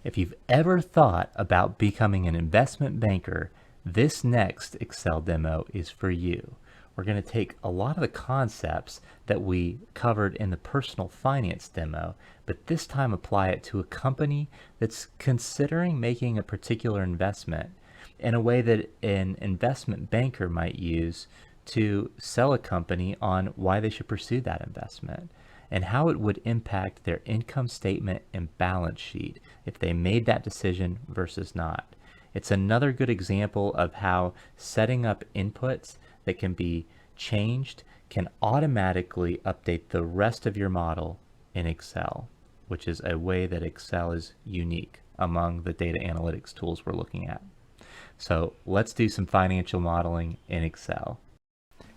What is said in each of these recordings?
If you've ever thought about becoming an investment banker, this next Excel demo is for you. We're going to take a lot of the concepts that we covered in the personal finance demo, but this time apply it to a company that's considering making a particular investment in a way that an investment banker might use to sell a company on why they should pursue that investment and how it would impact their income statement and balance sheet if they made that decision versus not. It's another good example of how setting up inputs that can be changed can automatically update the rest of your model in Excel, which is a way that Excel is unique among the data analytics tools we're looking at. So let's do some financial modeling in Excel.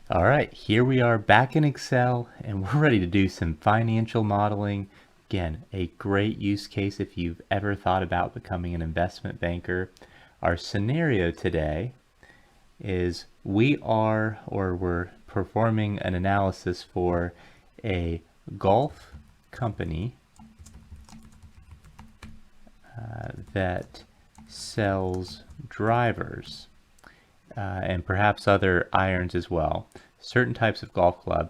All right, here we are back in Excel and we're ready to do some financial modeling. Again, a great use case if you've ever thought about becoming an investment banker. Our scenario today is we're performing an analysis for a golf company that sells drivers and perhaps other irons as well, certain types of golf club,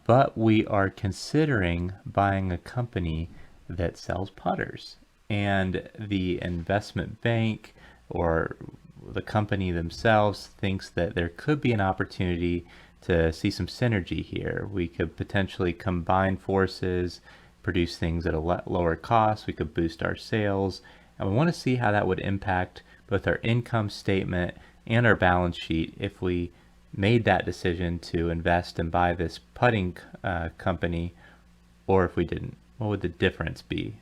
but we are considering buying a company that sells putters. And the investment bank or the company themselves thinks that there could be an opportunity to see some synergy here. We could potentially combine forces, produce things at a lower cost. We could boost our sales, and we want to see how that would impact both our income statement and our balance sheet if we made that decision to invest and buy this putting company, or if we didn't. What would the difference be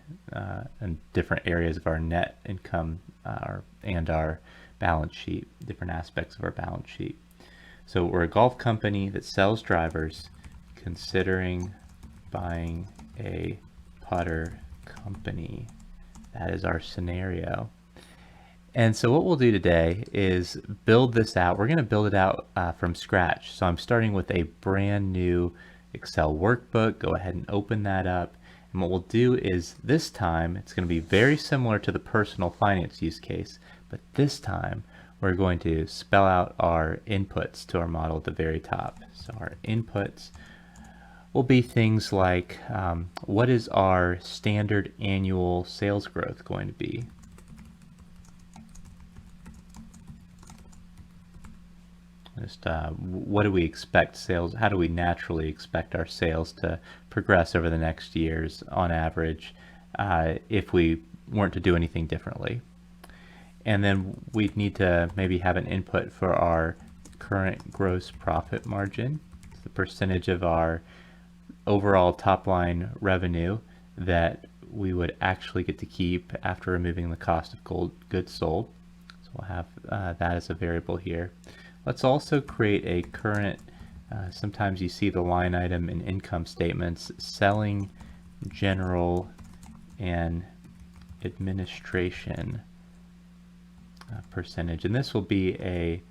in different areas of our net income and our balance sheet, different aspects of our balance sheet? So we're a golf company that sells drivers, considering buying a putter company. That is our scenario. And so what we'll do today is build this out. We're going to build it out from scratch. So I'm starting with a brand new Excel workbook. Go ahead and open that up. And what we'll do is this time, it's going to be very similar to the personal finance use case, but this time we're going to spell out our inputs to our model at the very top. So our inputs will be things like, what is our standard annual sales growth going to be? Just what do we expect sales, how do we naturally expect our sales to progress over the next years on average if we weren't to do anything differently? And then we'd need to maybe have an input for our current gross profit margin. It's the percentage of our overall top line revenue that we would actually get to keep after removing the cost of goods sold. So we'll have that as a variable here. Let's also create a current, sometimes you see the line item in income statements, selling, general, and administration percentage. And this will be a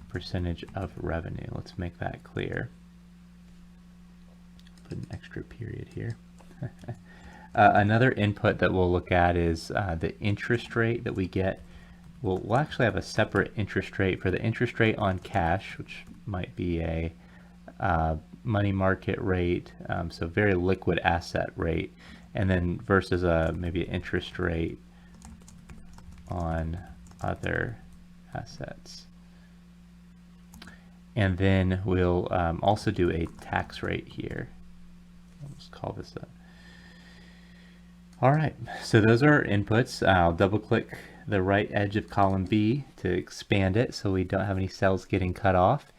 percentage of revenue. Let's make that clear. Put an extra period here. Another input that we'll look at is the interest rate that we get. We'll actually have a separate interest rate for the interest rate on cash, which might be a money market rate, so very liquid asset rate, and then versus maybe an interest rate on other assets. And then we'll also do a tax rate here. Let's call this a... All right, so those are our inputs. I'll double click the right edge of column B to expand it so we don't have any cells getting cut off.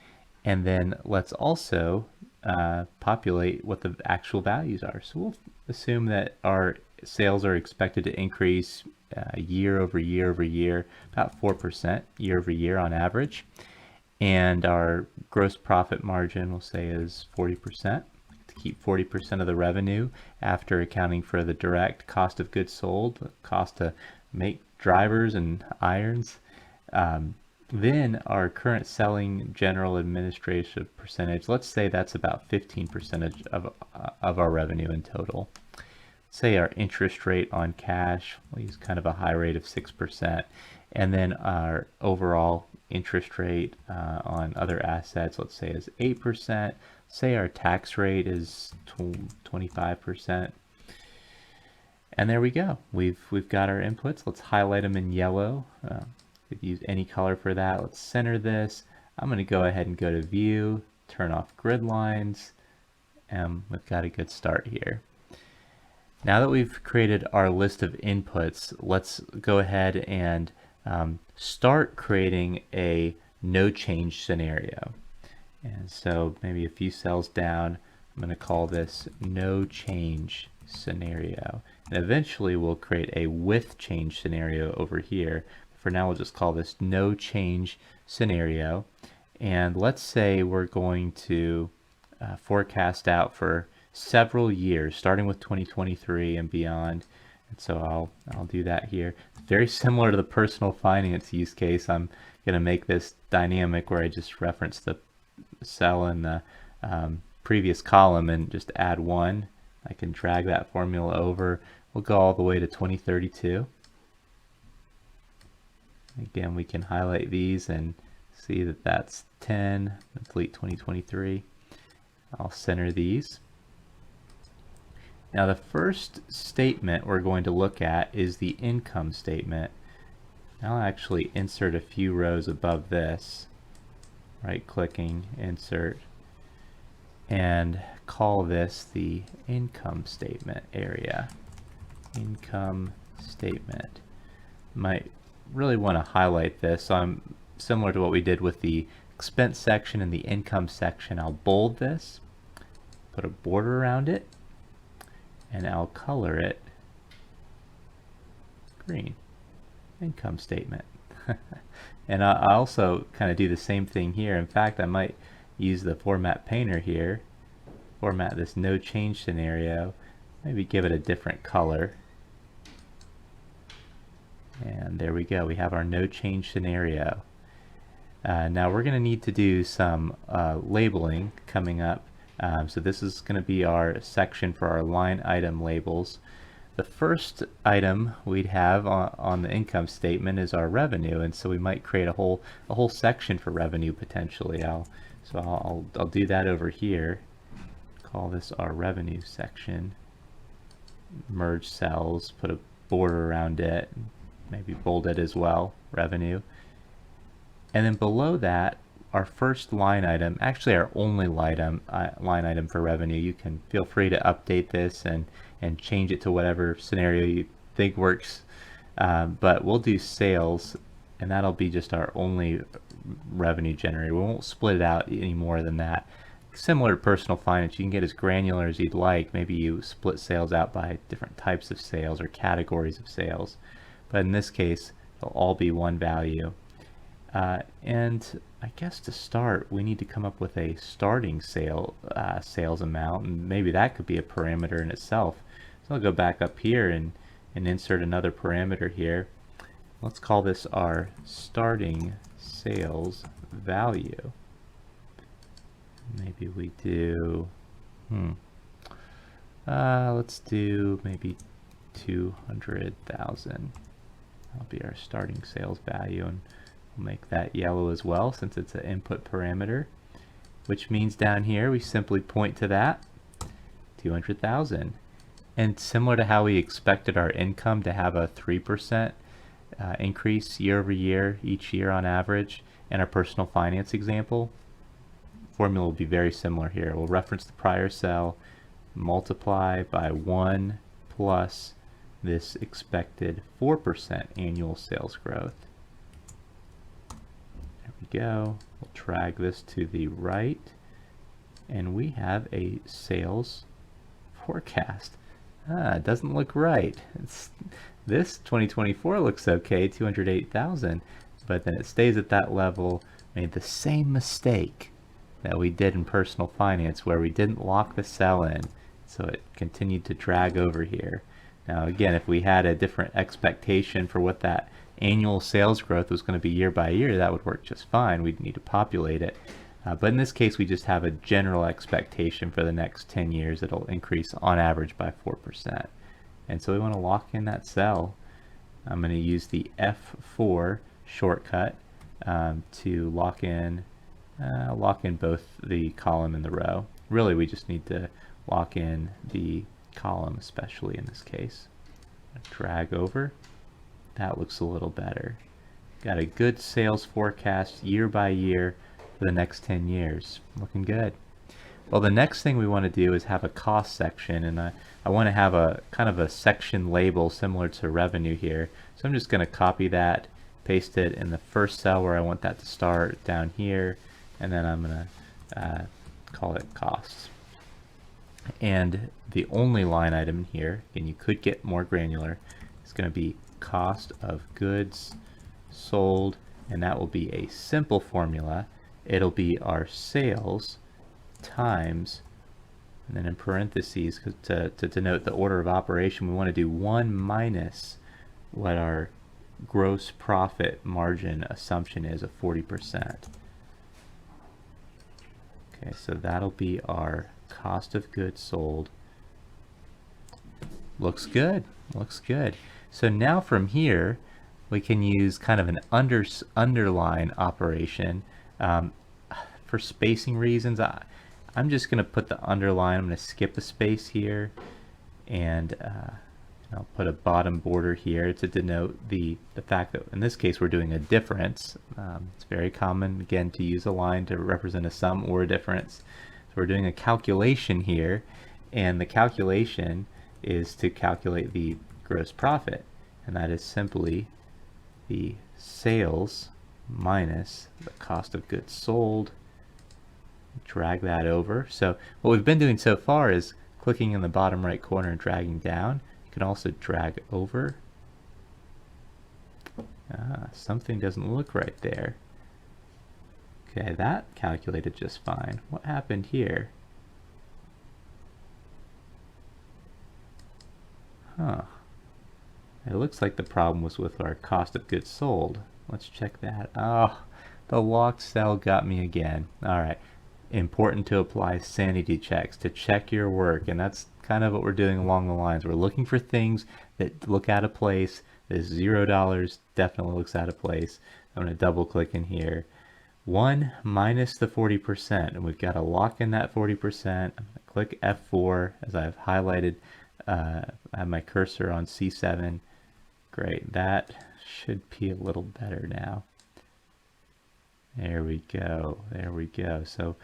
And then let's also populate what the actual values are. So we'll assume that our sales are expected to increase year over year over year, about 4% year over year on average. And our gross profit margin, we'll say, is 40%. To keep 40% of the revenue after accounting for the direct cost of goods sold, the cost to make drivers and irons. Then our current selling, general, administrative percentage, let's say that's about 15% of our revenue in total. say our interest rate on cash, we'll use kind of a high rate of 6%, and then our overall interest rate on other assets, let's say is 8%, say our tax rate is 25%. And there we go. We've got our inputs. Let's highlight them in yellow. If you use any color for that, let's center this. I'm going to go ahead and go to View, turn off grid lines, and we've got a good start here. Now that we've created our list of inputs, let's go ahead and start creating a no change scenario. And so maybe a few cells down, I'm going to call this no change scenario. And eventually we'll create a with change scenario over here. For now, we'll just call this no change scenario. And let's say we're going to forecast out for several years, starting with 2023 and beyond. And so I'll do that here. Very similar to the personal finance use case. I'm going to make this dynamic where I just reference the cell in the previous column and just add 1. I can drag that formula over. We'll go all the way to 2032. Again, we can highlight these and see that that's 10, delete 2023. I'll center these. Now the first statement we're going to look at is the income statement. I'll actually insert a few rows above this, right-clicking, insert, and call this the income statement area. Income statement. Might really want to highlight this. So I'm similar to what we did with the expense section and the income section. I'll bold this, put a border around it, and I'll color it green. Income statement. And I also kind of do the same thing here. In fact, I might use the format painter here, format this no change scenario, maybe give it a different color. And there we go, we have our no change scenario. Now we're going to need to do some labeling coming up. So this is going to be our section for our line item labels. The first item we'd have on the income statement is our revenue, and so we might create a whole section for revenue potentially. I'll do that over here. Call this our revenue section. Merge cells, put a border around it, maybe bold it as well, revenue. And then below that, our first line item, actually our only line item for revenue. You can feel free to update this and change it to whatever scenario you think works. But we'll do sales, and that'll be just our only revenue generator. We won't split it out any more than that. Similar to personal finance, you can get as granular as you'd like. Maybe you split sales out by different types of sales or categories of sales. But in this case, they'll all be one value. And I guess to start, we need to come up with a starting sales amount, and maybe that could be a parameter in itself. So I'll go back up here and insert another parameter here. Let's call this our starting sales value. Maybe we do, let's do maybe 200,000. That'll be our starting sales value, and we'll make that yellow as well since it's an input parameter, which means down here we simply point to that, 200,000. And similar to how we expected our income to have a 3% increase year over year, each year on average, in our personal finance example, formula will be very similar here. We'll reference the prior cell, multiply by 1 plus this expected 4% annual sales growth. There we go. We'll drag this to the right, and we have a sales forecast. It doesn't look right. This 2024 looks okay, 208,000, but then it stays at that level. Made the same mistake that we did in personal finance where we didn't lock the cell in, so it continued to drag over here. Now again, if we had a different expectation for what that annual sales growth was going to be year by year, that would work just fine. We'd need to populate it. But in this case, we just have a general expectation for the next 10 years. It'll increase on average by 4%. And so we want to lock in that cell. I'm going to use the F4 shortcut to lock in both the column and the row. Really, we just need to lock in the column, especially in this case. Drag over. That looks a little better. Got a good sales forecast year by year for the next 10 years. Looking good. Well, the next thing we want to do is have a cost section, and I want to have a kind of a section label similar to revenue here. So I'm just going to copy that, paste it in the first cell where I want that to start down here, and then I'm going to call it costs. And the only line item here, and you could get more granular, is going to be cost of goods sold, and that will be a simple formula. It'll be our sales times, and then in parentheses to denote the order of operation, we want to do 1 minus what our gross profit margin assumption is of 40%. Okay, so that'll be our cost of goods sold. Looks good, looks good. So now from here we can use kind of an underline operation. For spacing reasons, I'm just going to put the underline. I'm going to skip a space here, and I'll put a bottom border here to denote the fact that in this case we're doing a difference. It's very common, again, to use a line to represent a sum or a difference. So we're doing a calculation here, and the calculation is to calculate the gross profit, and that is simply the sales minus the cost of goods sold. Drag that over. So what we've been doing so far is clicking in the bottom right corner and dragging down. You can also drag over. Something doesn't look right there. Okay, that calculated just fine. What happened here? It looks like the problem was with our cost of goods sold. Let's check that. Oh, the locked cell got me again. All right. Important to apply sanity checks to check your work, and that's kind of what we're doing along the lines. We're looking for things that look out of place. This $0 definitely looks out of place. I'm going to double click in here. 1 minus the 40%, and we've got to lock in that 40%. I'm going to click F4 as I've highlighted. I have my cursor on C7. Great, that should be a little better now. There we go, there we go. So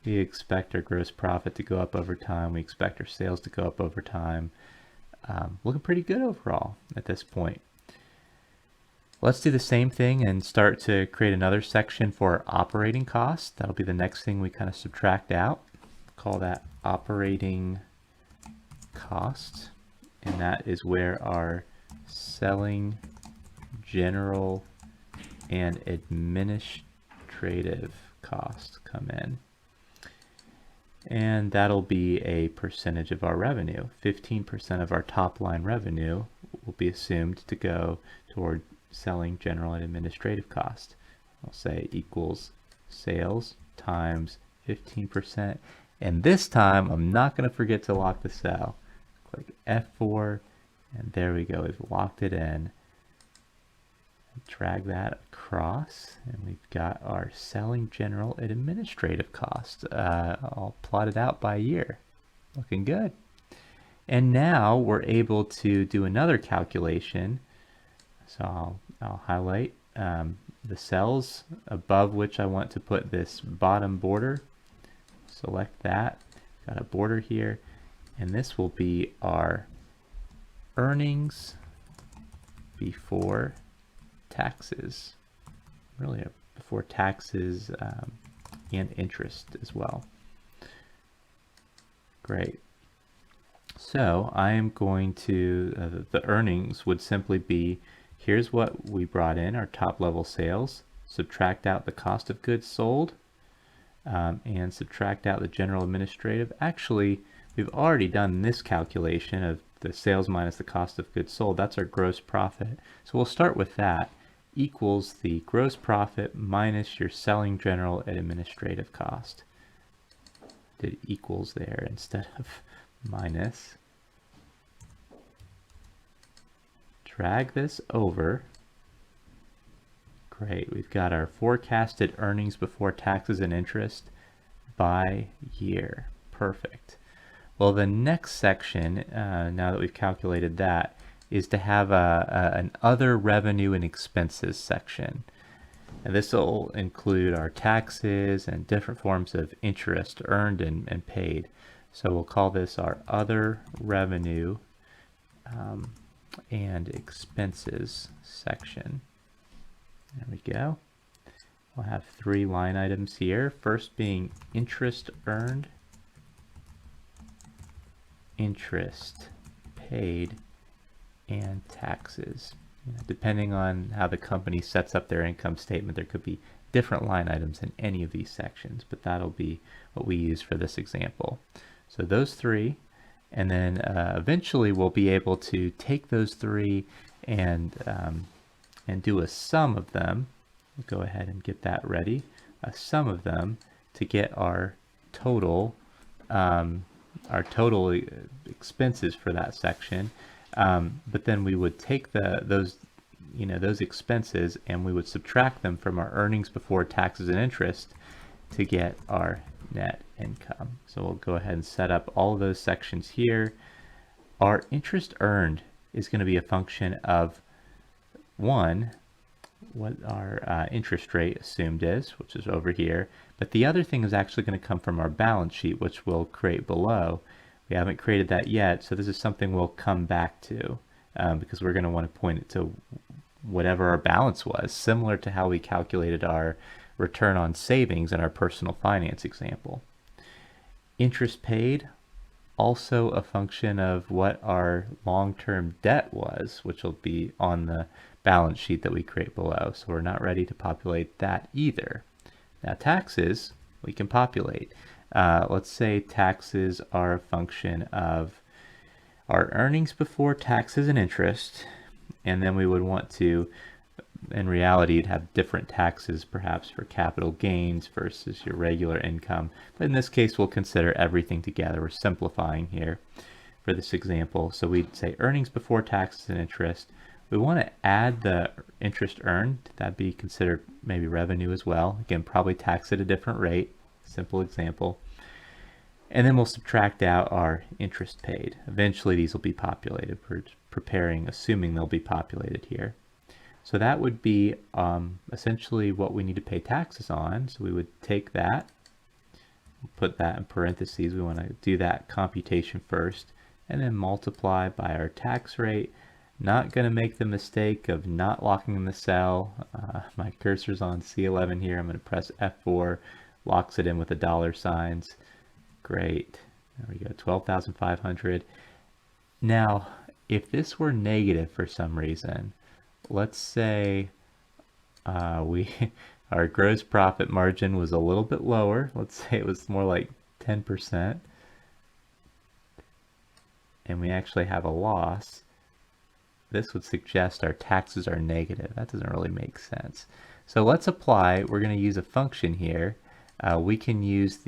we expect our gross profit to go up over time. We expect our sales to go up over time. Looking pretty good overall at this point. Let's do the same thing and start to create another section for operating costs. That'll be the next thing we kind of subtract out. Call that operating costs, and that is where our selling, general, and administrative costs come in. And that'll be a percentage of our revenue. 15% of our top line revenue will be assumed to go toward selling, general, and administrative costs. I'll say equals sales times 15%. And this time, I'm not going to forget to lock the cell. Click F4, and there we go. We've locked it in. Drag that across, and we've got our selling, general, and administrative costs all plotted out by year. Looking good. And now we're able to do another calculation. So I'll highlight the cells above which I want to put this bottom border. Select that. Got a border here, and this will be our earnings before taxes, really before taxes and interest as well. Great. So I am going to, the earnings would simply be, here's what we brought in, our top level sales, subtract out the cost of goods sold, and subtract out the general administrative. Actually, we've already done this calculation of the sales minus the cost of goods sold. That's our gross profit. So we'll start with that. Equals the gross profit minus your selling, general, and administrative cost. Did equals there instead of minus. drag this over. Great, we've got our forecasted earnings before taxes and interest by year. Perfect. Well, the next section, now that we've calculated that, is to have an other revenue and expenses section. And this will include our taxes and different forms of interest earned and paid. So we'll call this our other revenue and expenses section. There we go. We'll have 3 line items here. First being interest earned, interest paid, and taxes. Depending on how the company sets up their income statement, there could be different line items in any of these sections, but that'll be what we use for this example. So those 3, and then eventually we'll be able to take those 3 and do a sum of them. We'll go ahead and get that ready. A sum of them to get our total expenses for that section. But then we would take those expenses and we would subtract them from our earnings before taxes and interest to get our net income. So we'll go ahead and set up all of those sections here. Our interest earned is going to be a function of, one, what our interest rate assumed is, which is over here. But the other thing is actually going to come from our balance sheet, which we'll create below. We haven't created that yet, so this is something we'll come back to because we're going to want to point it to whatever our balance was, similar to how we calculated our return on savings in our personal finance example. Interest paid, also a function of what our long-term debt was, which will be on the balance sheet that we create below. So we're not ready to populate that either. Now taxes, we can populate. Let's say taxes are a function of our earnings before taxes and interest, and then we would want to, in reality, have different taxes perhaps for capital gains versus your regular income. But in this case, we'll consider everything together. We're simplifying here for this example. So we'd say earnings before taxes and interest. We want to add the interest earned. That'd be considered maybe revenue as well. Again, probably tax at a different rate. Simple example. And then we'll subtract out our interest paid. Eventually these will be populated. We're preparing, assuming they'll be populated here. So that would be essentially what we need to pay taxes on. So we would take that, put that in parentheses. We want to do that computation first, and then multiply by our tax rate. Not going to make the mistake of not locking in the cell. My cursor's on C11 here. I'm going to press F4, locks it in with the dollar signs. Great. There we go, 12,500. Now, if this were negative for some reason, let's say our gross profit margin was a little bit lower. Let's say it was more like 10%. And we actually have a loss. This would suggest our taxes are negative. That doesn't really make sense. So let's apply, we're going to use a function here. We can use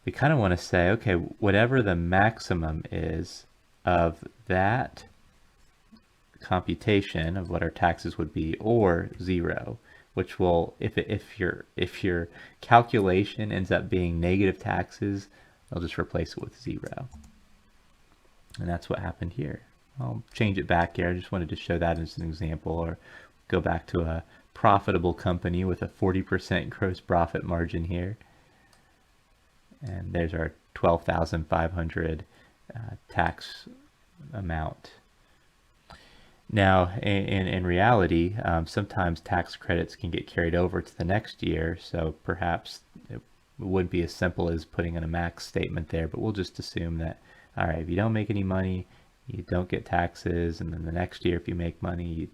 we kind of want to say, okay, whatever the maximum is of that computation of what our taxes would be, or 0, which will, if your calculation ends up being negative taxes, I'll just replace it with 0. And that's what happened here. I'll change it back here. I just wanted to show that as an example, or go back to a profitable company with a 40% gross profit margin here. And there's our 12,500 tax amount. Now, in reality, sometimes tax credits can get carried over to the next year, so perhaps it wouldn't be as simple as putting in a max statement there, but we'll just assume that, all right, if you don't make any money, you don't get taxes, and then the next year if you make money,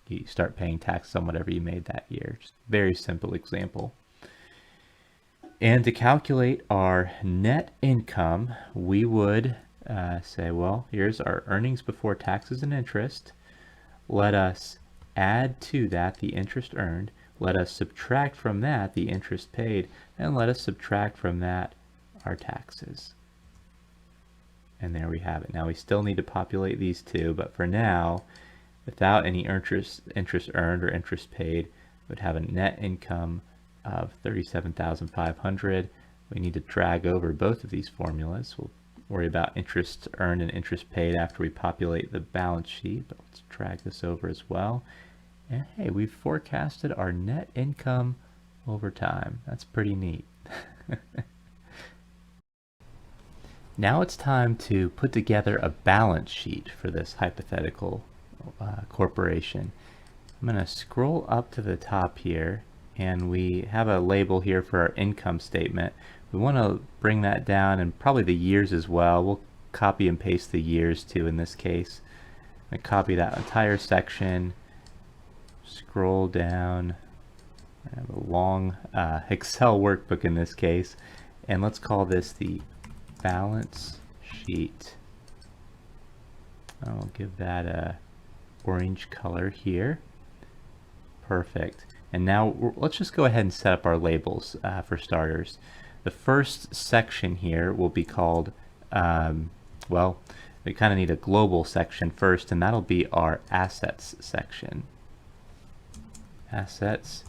you start paying taxes on whatever you made that year. Just very simple example. And to calculate our net income, we would say, well, here's our earnings before taxes and interest. Let us add to that the interest earned. Let us subtract from that the interest paid. And let us subtract from that our taxes. And there we have it. Now we still need to populate these two, but for now, without any interest earned or interest paid, would have a net income of 37,500. We need to drag over both of these formulas. We'll worry about interest earned and interest paid after we populate the balance sheet, but let's drag this over as well. And hey, we've forecasted our net income over time. That's pretty neat. Now it's time to put together a balance sheet for this hypothetical corporation. I'm going to scroll up to the top here, and we have a label here for our income statement. We want to bring that down, and probably the years as well. We'll copy and paste the years too in this case. I'm going to copy that entire section, scroll down. I have a long Excel workbook in this case, and let's call this the balance sheet. I'll give that a orange color here. Perfect. And now let's just go ahead and set up our labels for starters. The first section here will be called, well, we kind of need a global section first, and that'll be our assets section. Assets.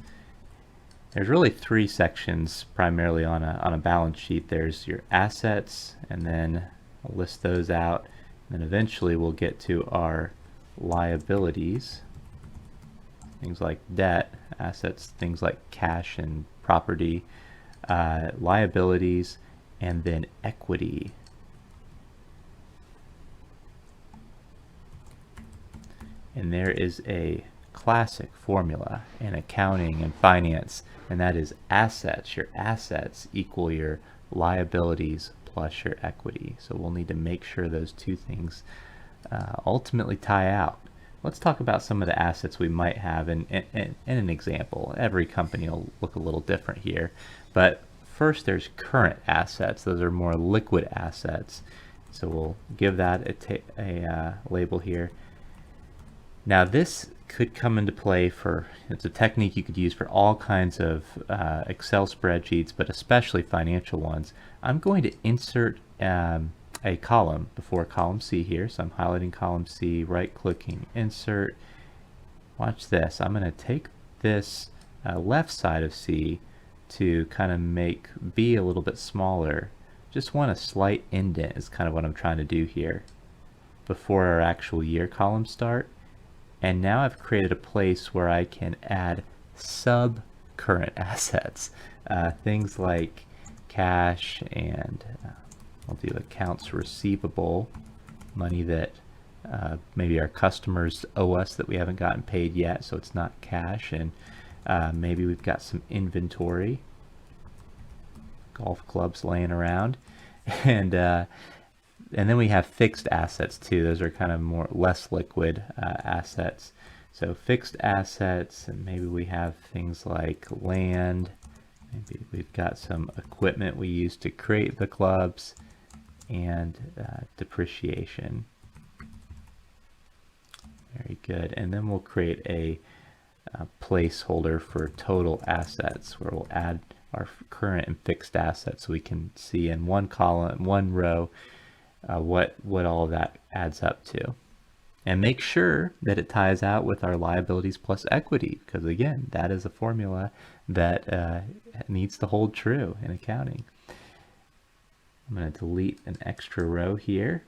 There's really three sections primarily on a balance sheet. There's your assets, and then I'll list those out. And then eventually we'll get to our liabilities, things like debt, assets, things like cash and property, liabilities, and then equity. And there is a classic formula in accounting and finance, and that is assets. Your assets equal your liabilities plus your equity. So we'll need to make sure those two things ultimately tie out. Let's talk about some of the assets we might have in an example. Every company will look a little different here, but first there's current assets. Those are more liquid assets. So we'll give that a label here. Now this could come into play for, it's a technique you could use for all kinds of Excel spreadsheets, but especially financial ones. I'm going to insert a column before column C here. So I'm highlighting column C, right clicking, insert. Watch this. I'm going to take this left side of C to kind of make B a little bit smaller. Just want a slight indent is kind of what I'm trying to do here before our actual year columns start. And now I've created a place where I can add sub-current assets, things like cash, and I'll do accounts receivable, money that maybe our customers owe us that we haven't gotten paid yet, so it's not cash. And maybe we've got some inventory, golf clubs laying around, and then we have fixed assets too. Those are kind of more less liquid assets. So fixed assets, and maybe we have things like land. Maybe we've got some equipment we use to create the clubs, and depreciation. Very good. And then we'll create a placeholder for total assets where we'll add our current and fixed assets so we can see in one column, one row, what all of that adds up to. And make sure that it ties out with our liabilities plus equity, because again, that is a formula that needs to hold true in accounting. I'm going to delete an extra row here.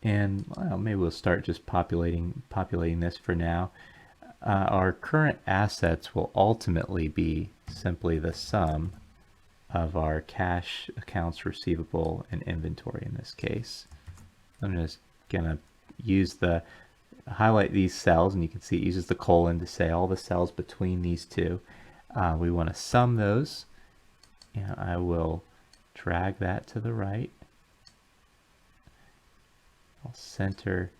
And well, maybe we'll start just populating this for now. Our current assets will ultimately be simply the sum of our cash, accounts receivable, and inventory in this case. I'm just gonna highlight these cells, and you can see it uses the colon to say all the cells between these two. We want to sum those, and I will drag that to the right. I'll center.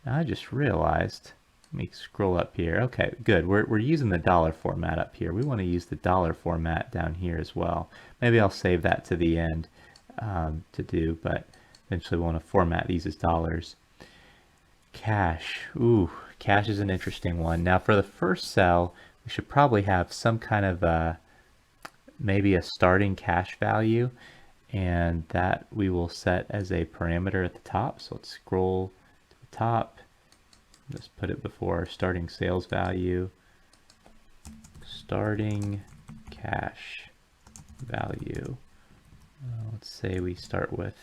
Now I just realized, let me scroll up here. Okay, good. We're using the dollar format up here. We want to use the dollar format down here as well. Maybe I'll save that to the end to do, but eventually we want to format these as dollars. Cash. Ooh, cash is an interesting one. Now for the first cell, we should probably have some kind of maybe a starting cash value, and that we will set as a parameter at the top. So let's scroll to the top, Just put it before our starting sales value. Starting cash value. Let's say we start with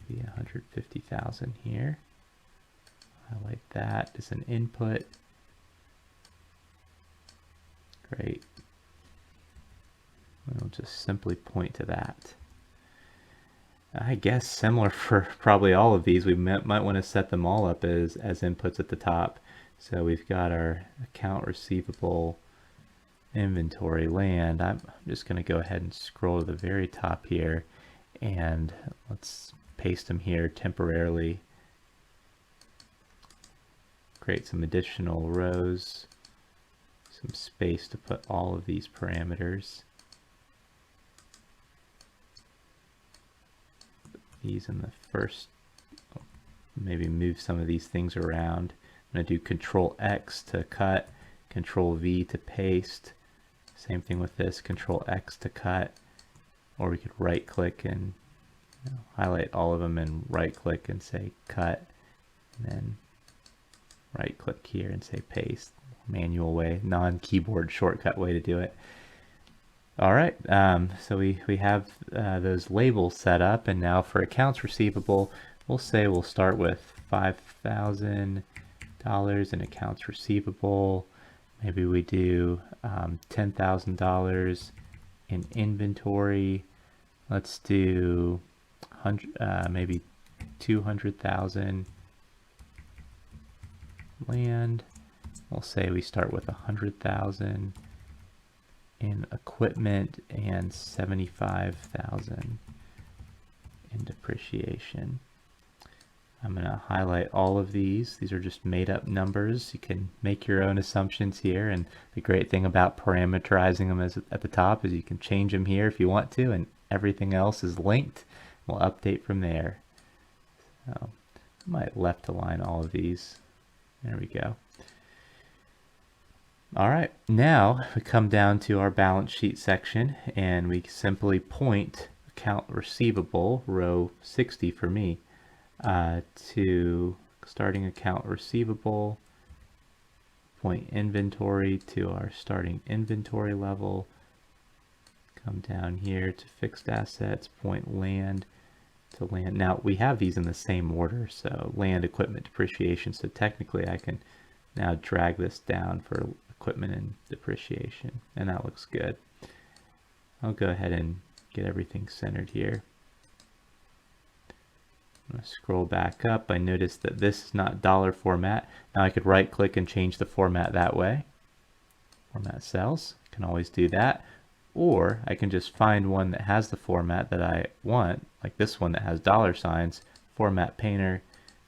maybe 150,000 here. Highlight that as an input. Great. We'll just simply point to that. I guess similar for probably all of these, we might want to set them all up as inputs at the top. So we've got our account receivable, inventory, land. I'm just going to go ahead and scroll to the very top here, and let's paste them here temporarily. Create some additional rows, some space to put all of these parameters. These in the first, maybe move some of these things around. I'm going to do Control X to cut, Control V to paste. Same thing with this, Control X to cut, or we could right click and highlight all of them and right click and say cut, and then right click here and say paste. Manual way, non-keyboard shortcut way to do it. All right, so we have those labels set up, and now for accounts receivable, we'll say we'll start with $5,000 in accounts receivable. Maybe we do $10,000 in inventory. Let's do maybe 200,000 land. We'll say we start with 100,000 in equipment and 75,000 in depreciation. I'm going to highlight all of these. These are just made up numbers. You can make your own assumptions here, and the great thing about parameterizing them is at the top is you can change them here if you want to, and everything else is linked. We'll update from there. So I might left align all of these. There we go. All right, now we come down to our balance sheet section, and we simply point account receivable, row 60 for me, to starting account receivable, point inventory to our starting inventory level, come down here to fixed assets, point land to land. Now we have these in the same order, so land, equipment, depreciation, so technically I can now drag this down for equipment and depreciation, and that looks good. I'll go ahead and get everything centered here. I'm going to scroll back up. I noticed that this is not dollar format. Now I could right click and change the format that way. Format cells, I can always do that. Or I can just find one that has the format that I want, like this one that has dollar signs, format painter,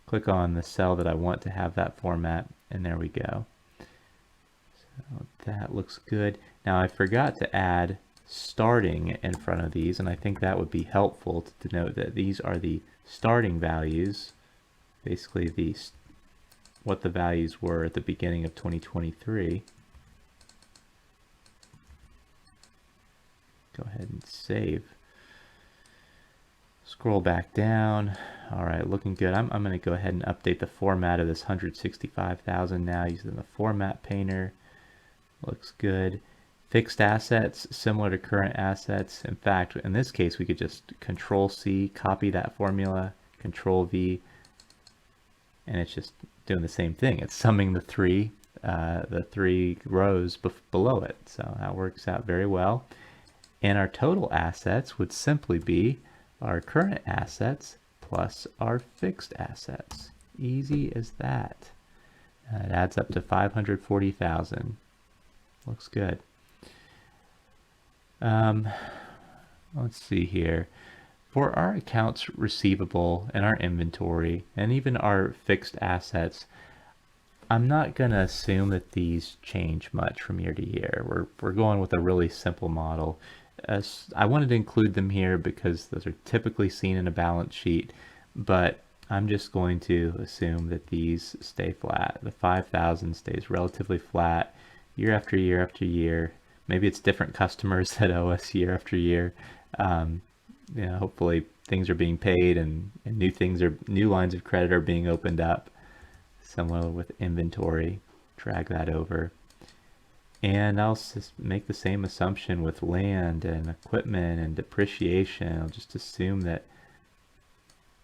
click on the cell that I want to have that format, and there we go. So that looks good. Now I forgot to add starting in front of these, and I think that would be helpful to denote that these are the starting values, basically what the values were at the beginning of 2023. Go ahead and save. Scroll back down. All right, looking good. I'm going to go ahead and update the format of this 165,000 now using the format painter. Looks good. Fixed assets, similar to current assets. In fact, in this case, we could just Control C, copy that formula, Control V, and it's just doing the same thing. It's summing the three rows below it. So that works out very well. And our total assets would simply be our current assets plus our fixed assets. Easy as that. It adds up to 540,000. Looks good. Let's see here. For our accounts receivable and our inventory and even our fixed assets, I'm not going to assume that these change much from year to year. We're going with a really simple model. I wanted to include them here because those are typically seen in a balance sheet, but I'm just going to assume that these stay flat. The 5,000 stays relatively flat year after year after year. Maybe it's different customers that owe us year after year. Hopefully things are being paid and new lines of credit are being opened up. Similar with inventory, drag that over. And I'll just make the same assumption with land and equipment and depreciation. I'll just assume that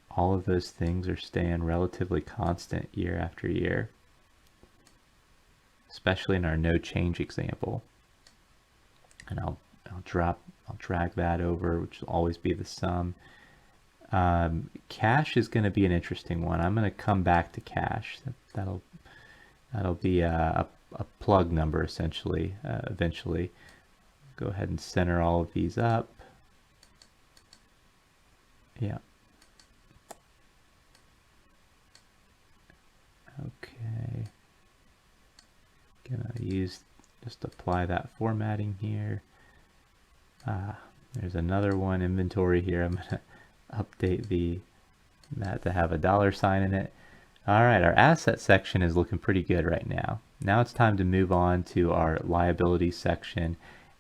all of those things are staying relatively constant year after year, especially in our no change example. And I'll drag that over, which will always be the sum. Cash is going to be an interesting one. I'm going to come back to cash. That'll be a plug number essentially. Eventually, go ahead and center all of these up. Yeah. Okay. Gonna just apply that formatting here. There's another one, inventory here. I'm gonna update that to have a $sign in it. All right, our asset section is looking pretty good right now. Now it's time to move on to our liability section.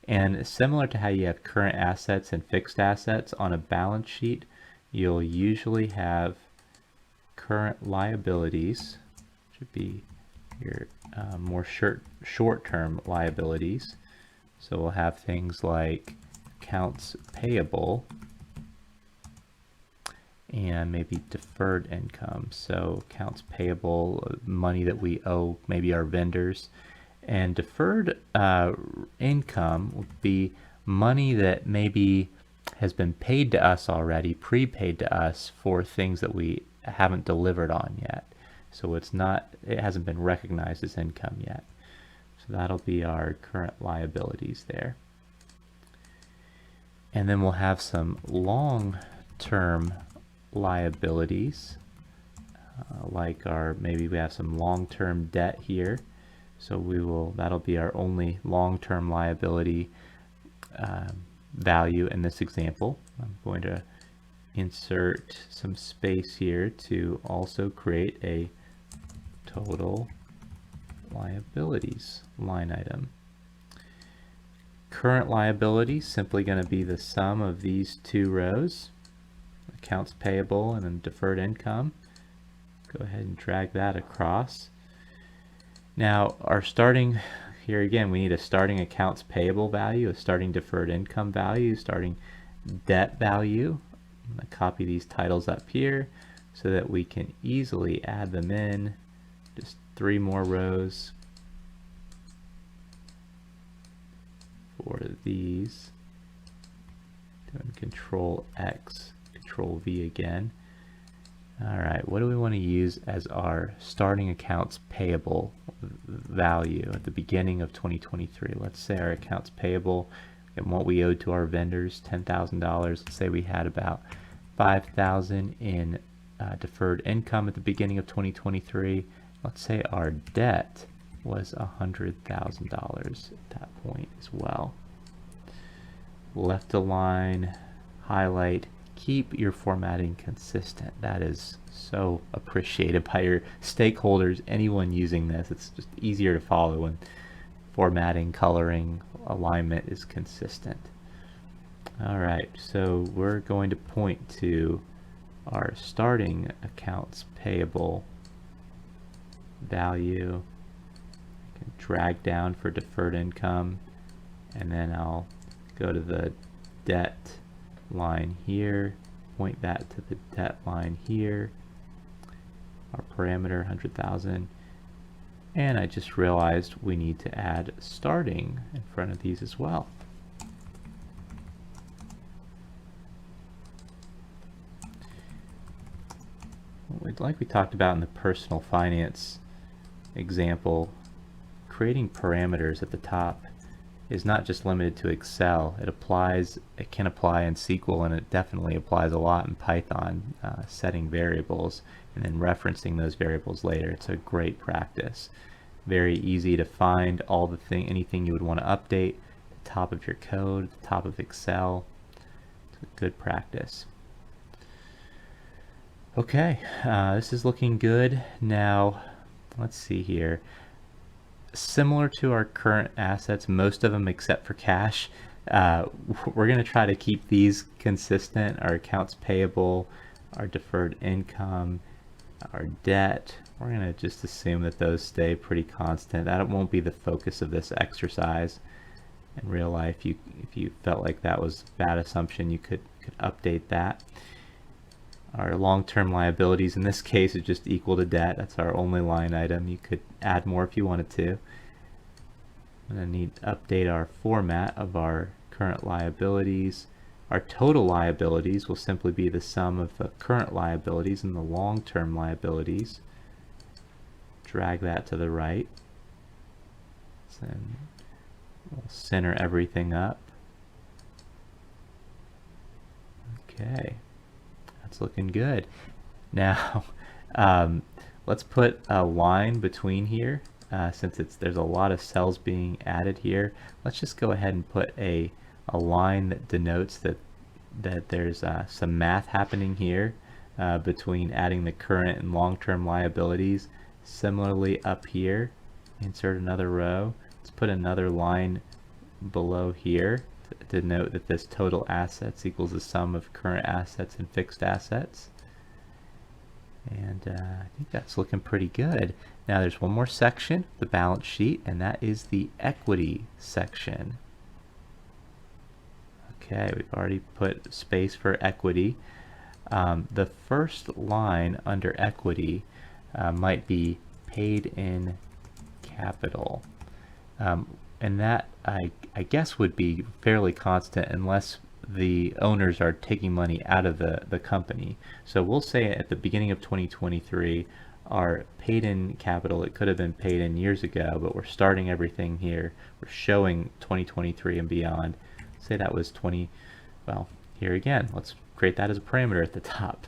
And similar to how you have current assets and fixed assets on a balance sheet, you'll usually have current liabilities, which would be your more short-term liabilities. So we'll have things like accounts payable and maybe deferred income. So accounts payable, money that we owe maybe our vendors, and deferred income would be money that maybe has been paid to us already, prepaid to us for things that we haven't delivered on yet. So it hasn't been recognized as income yet. So that'll be our current liabilities there. And then we'll have some long-term liabilities, like maybe we have some long-term debt here. So that'll be our only long-term liability value in this example. I'm going to insert some space here to also create a total liabilities line item. Current liability simply going to be the sum of these two rows, accounts payable and then deferred income. Go ahead and drag that across. Now our starting, here again, we need a starting accounts payable value, a starting deferred income value, starting debt value. I'm going to copy these titles up here so that we can easily add them in. Just 3 more rows for these. Doing Control X, Control V again. All right, what do we want to use as our starting accounts payable value at the beginning of 2023? Let's say our accounts payable and what we owed to our vendors, $10,000. Let's say we had about $5,000 in deferred income at the beginning of 2023. Let's say our debt was $100,000 at that point as well. Left align, highlight, keep your formatting consistent. That is so appreciated by your stakeholders, anyone using this. It's just easier to follow when formatting, coloring, alignment is consistent. All right, so we're going to point to our starting accounts payable value. I can drag down for deferred income, and then I'll go to the debt line here, point that to the debt line here, our parameter 100,000, and I just realized we need to add starting in front of these as well. Like we talked about in the personal finance example, creating parameters at the top is not just limited to Excel. It can apply in SQL, and it definitely applies a lot in Python, setting variables and then referencing those variables later. It's a great practice. Very easy to find anything you would want to update at the top of your code, at the top of Excel. It's a good practice. Okay, this is looking good. Now, let's see here. Similar to our current assets, most of them except for cash, we're going to try to keep these consistent. Our accounts payable, our deferred income, Our debt, we're going to just assume that those stay pretty constant. That won't be the focus of this exercise. In real life, if you felt like that was a bad assumption, you could update that. Our long-term liabilities, in this case, is just equal to debt. That's our only line item. You could add more if you wanted to. I'm going to need to update our format of our current liabilities. Our total liabilities will simply be the sum of the current liabilities and the long-term liabilities. Drag that to the right. Then we'll center everything up. Okay, that's looking good. Now, let's put a line between here. Since there's a lot of cells being added here, let's just go ahead and put a line that denotes that there's some math happening here between adding the current and long-term liabilities. Similarly, up here, insert another row. Let's put another line below here to denote that this total assets equals the sum of current assets and fixed assets. And I think that's looking pretty good. Now there's one more section, the balance sheet, and that is the equity section. Okay, we've already put space for equity. The first line under equity might be paid in capital. And that, I guess, would be fairly constant unless the owners are taking money out of the company. So we'll say at the beginning of 2023, our paid in capital, it could have been paid in years ago, but we're starting everything here. We're showing 2023 and beyond. Say that was 20, well, here again, let's create that as a parameter at the top.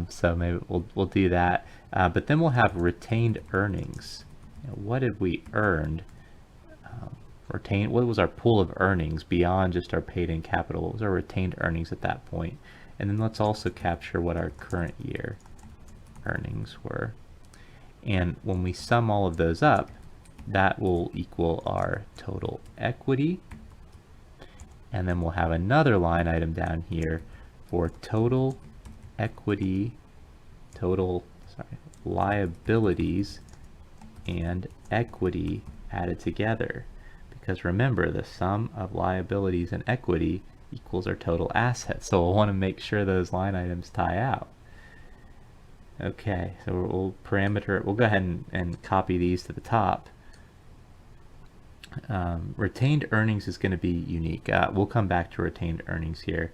So maybe we'll do that. But then we'll have retained earnings. You know, what did we earned? What was our pool of earnings beyond just our paid in capital? What was our retained earnings at that point? And then let's also capture what our current year earnings were. And when we sum all of those up, that will equal our total equity. And then we'll have another line item down here for total equity, liabilities and equity added together. Because remember, the sum of liabilities and equity equals our total assets. So we'll want to make sure those line items tie out. Okay, so we'll go ahead and copy these to the top. Retained earnings is going to be unique. We'll come back to retained earnings here,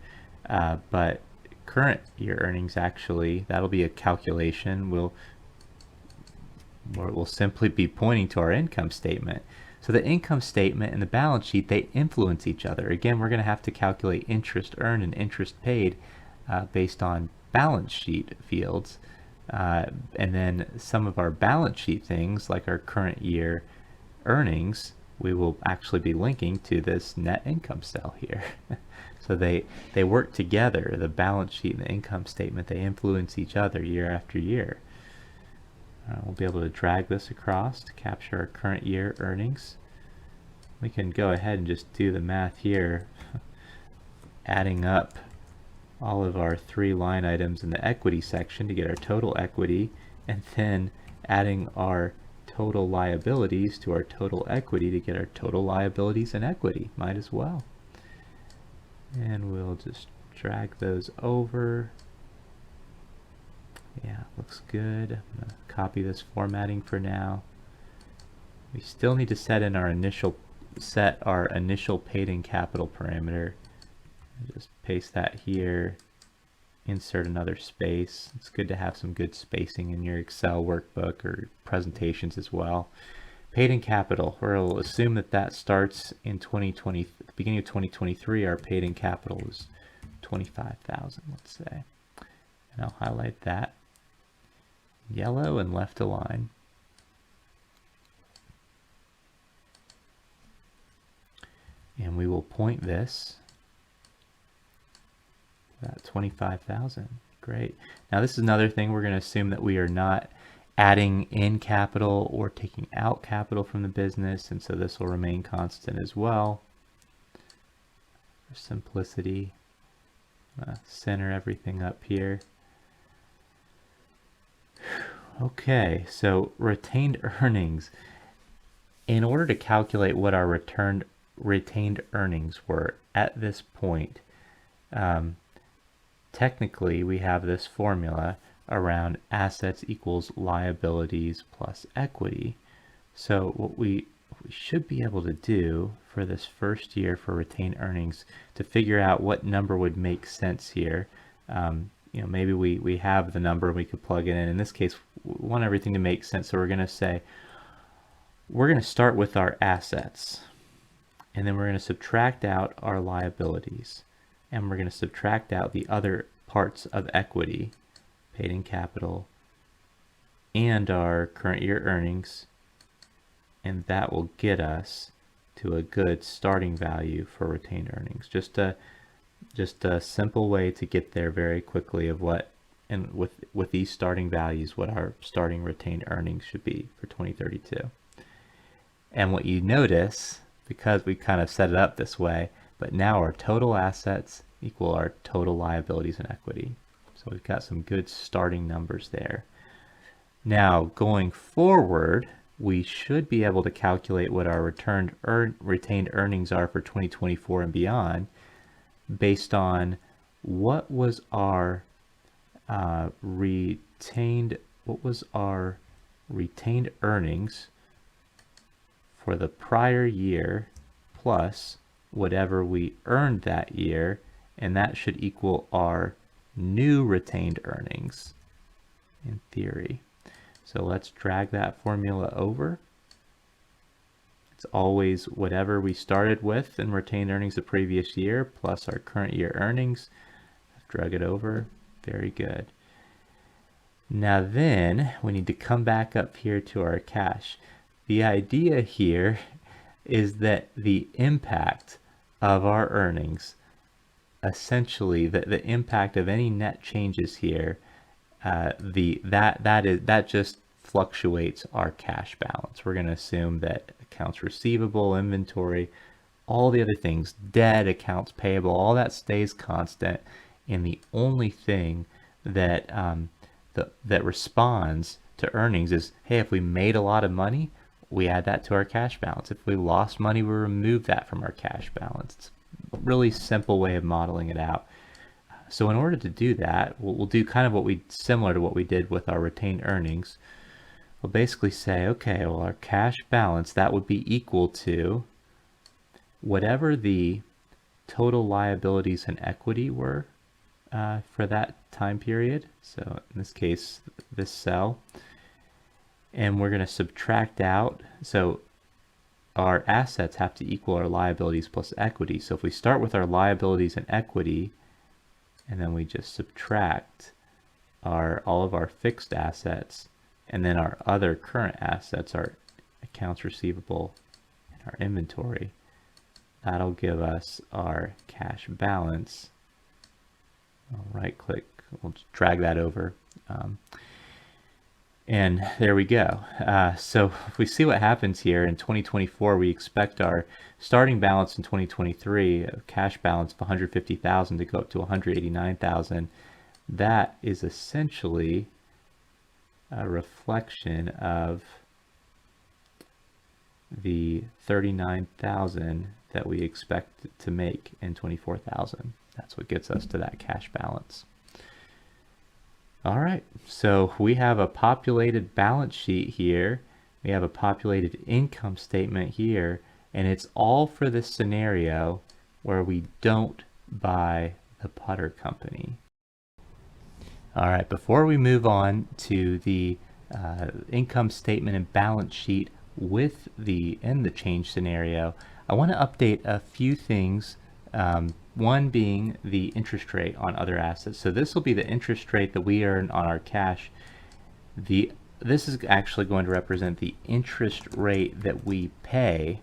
but current year earnings, actually, that'll be a calculation. We'll simply be pointing to our income statement. So the income statement and the balance sheet, they influence each other. Again, we're going to have to calculate interest earned and interest paid based on balance sheet fields. And then some of our balance sheet things, like our current year earnings, we will actually be linking to this net income cell here. So they work together, the balance sheet and the income statement, they influence each other year after year. We'll be able to drag this across to capture our current year earnings. We can go ahead and just do the math here, adding up all of our 3 line items in the equity section to get our total equity, and then adding our total liabilities to our total equity to get our total liabilities and equity. Might as well. And we'll just drag those over. Yeah, looks good. I'm going to copy this formatting for now. We still need to set our initial paid in capital parameter. Just paste that here. Insert another space. It's good to have some good spacing in your Excel workbook or presentations as well. Paid in capital, we'll assume that starts in 2020, at the beginning of 2023. Our paid in capital is 25,000, let's say. And I'll highlight that yellow and left align. And we will point this at 25,000. Great. Now this is another thing. We're going to assume that we are not adding in capital or taking out capital from the business, and so this will remain constant as well. For simplicity, center everything up here. Okay, so retained earnings. In order to calculate what our retained earnings were at this point, technically we have this formula around assets equals liabilities plus equity. So what we should be able to do for this first year for retained earnings to figure out what number would make sense here. Maybe we have the number and we could plug it in. In this case, we want everything to make sense. So we're going to say, we're going to start with our assets, and then we're going to subtract out our liabilities, and we're going to subtract out the other parts of equity, paid in capital, and our current year earnings, and that will get us to a good starting value for retained earnings. Just a simple way to get there very quickly of what, and with these starting values, what our starting retained earnings should be for 2032. And what you notice, because we kind of set it up this way, but now our total assets equal our total liabilities and equity. So we've got some good starting numbers there. Now going forward, we should be able to calculate what our retained earnings are for 2024 and beyond based on what was our retained earnings for the prior year plus whatever we earned that year, and that should equal our new retained earnings in theory. So let's drag that formula over. It's always whatever we started with in retained earnings the previous year plus our current year earnings. Drag it over. Very good. Now then, we need to come back up here to our cash. The idea here is that the impact of our earnings, essentially the impact of any net changes here, that just fluctuates our cash balance. We're going to assume that accounts receivable, inventory, all the other things, debt, accounts payable, all that stays constant, and the only thing that that responds to earnings is, hey, if we made a lot of money, we add that to our cash balance. If we lost money, we remove that from our cash balance. It's a really simple way of modeling it out. So in order to do that, we'll do kind of similar to what we did with our retained earnings. We'll basically say, okay, well, our cash balance, that would be equal to whatever the total liabilities and equity were for that time period. So in this case, this cell. And we're going to subtract out, so our assets have to equal our liabilities plus equity. So if we start with our liabilities and equity, and then we just subtract all of our fixed assets, and then our other current assets, our accounts receivable and our inventory, that'll give us our cash balance. I'll right click, we'll just drag that over. And there we go. So if we see what happens here in 2024, we expect our starting balance in 2023, a cash balance of 150,000 to go up to 189,000. That is essentially a reflection of the 39,000 that we expect to make in 24,000. That's what gets us to that cash balance. All right, so we have a populated balance sheet here. We have a populated income statement here, and it's all for this scenario where we don't buy the putter company. All right, before we move on to the income statement and balance sheet with the change scenario, I want to update a few things. One being the interest rate on other assets. So this will be the interest rate that we earn on our cash. This is actually going to represent the interest rate that we pay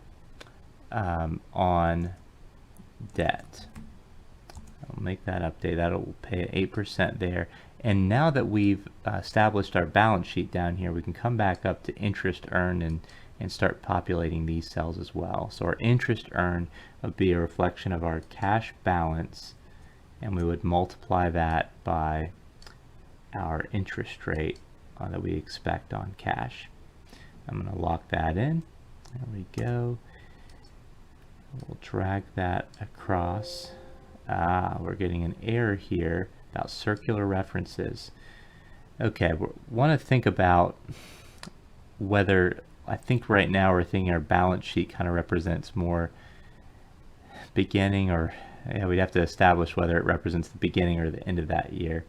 on debt. I'll make that update. That'll pay 8% there. And now that we've established our balance sheet down here, we can come back up to interest earned and start populating these cells as well. So our interest earned would be a reflection of our cash balance, and we would multiply that by our interest rate that we expect on cash. I'm going to lock that in. There we go. We'll drag that across. We're getting an error here about circular references. Okay, we want to think about whether, I think right now we're thinking our balance sheet kind of represents more beginning, or we'd have to establish whether it represents the beginning or the end of that year.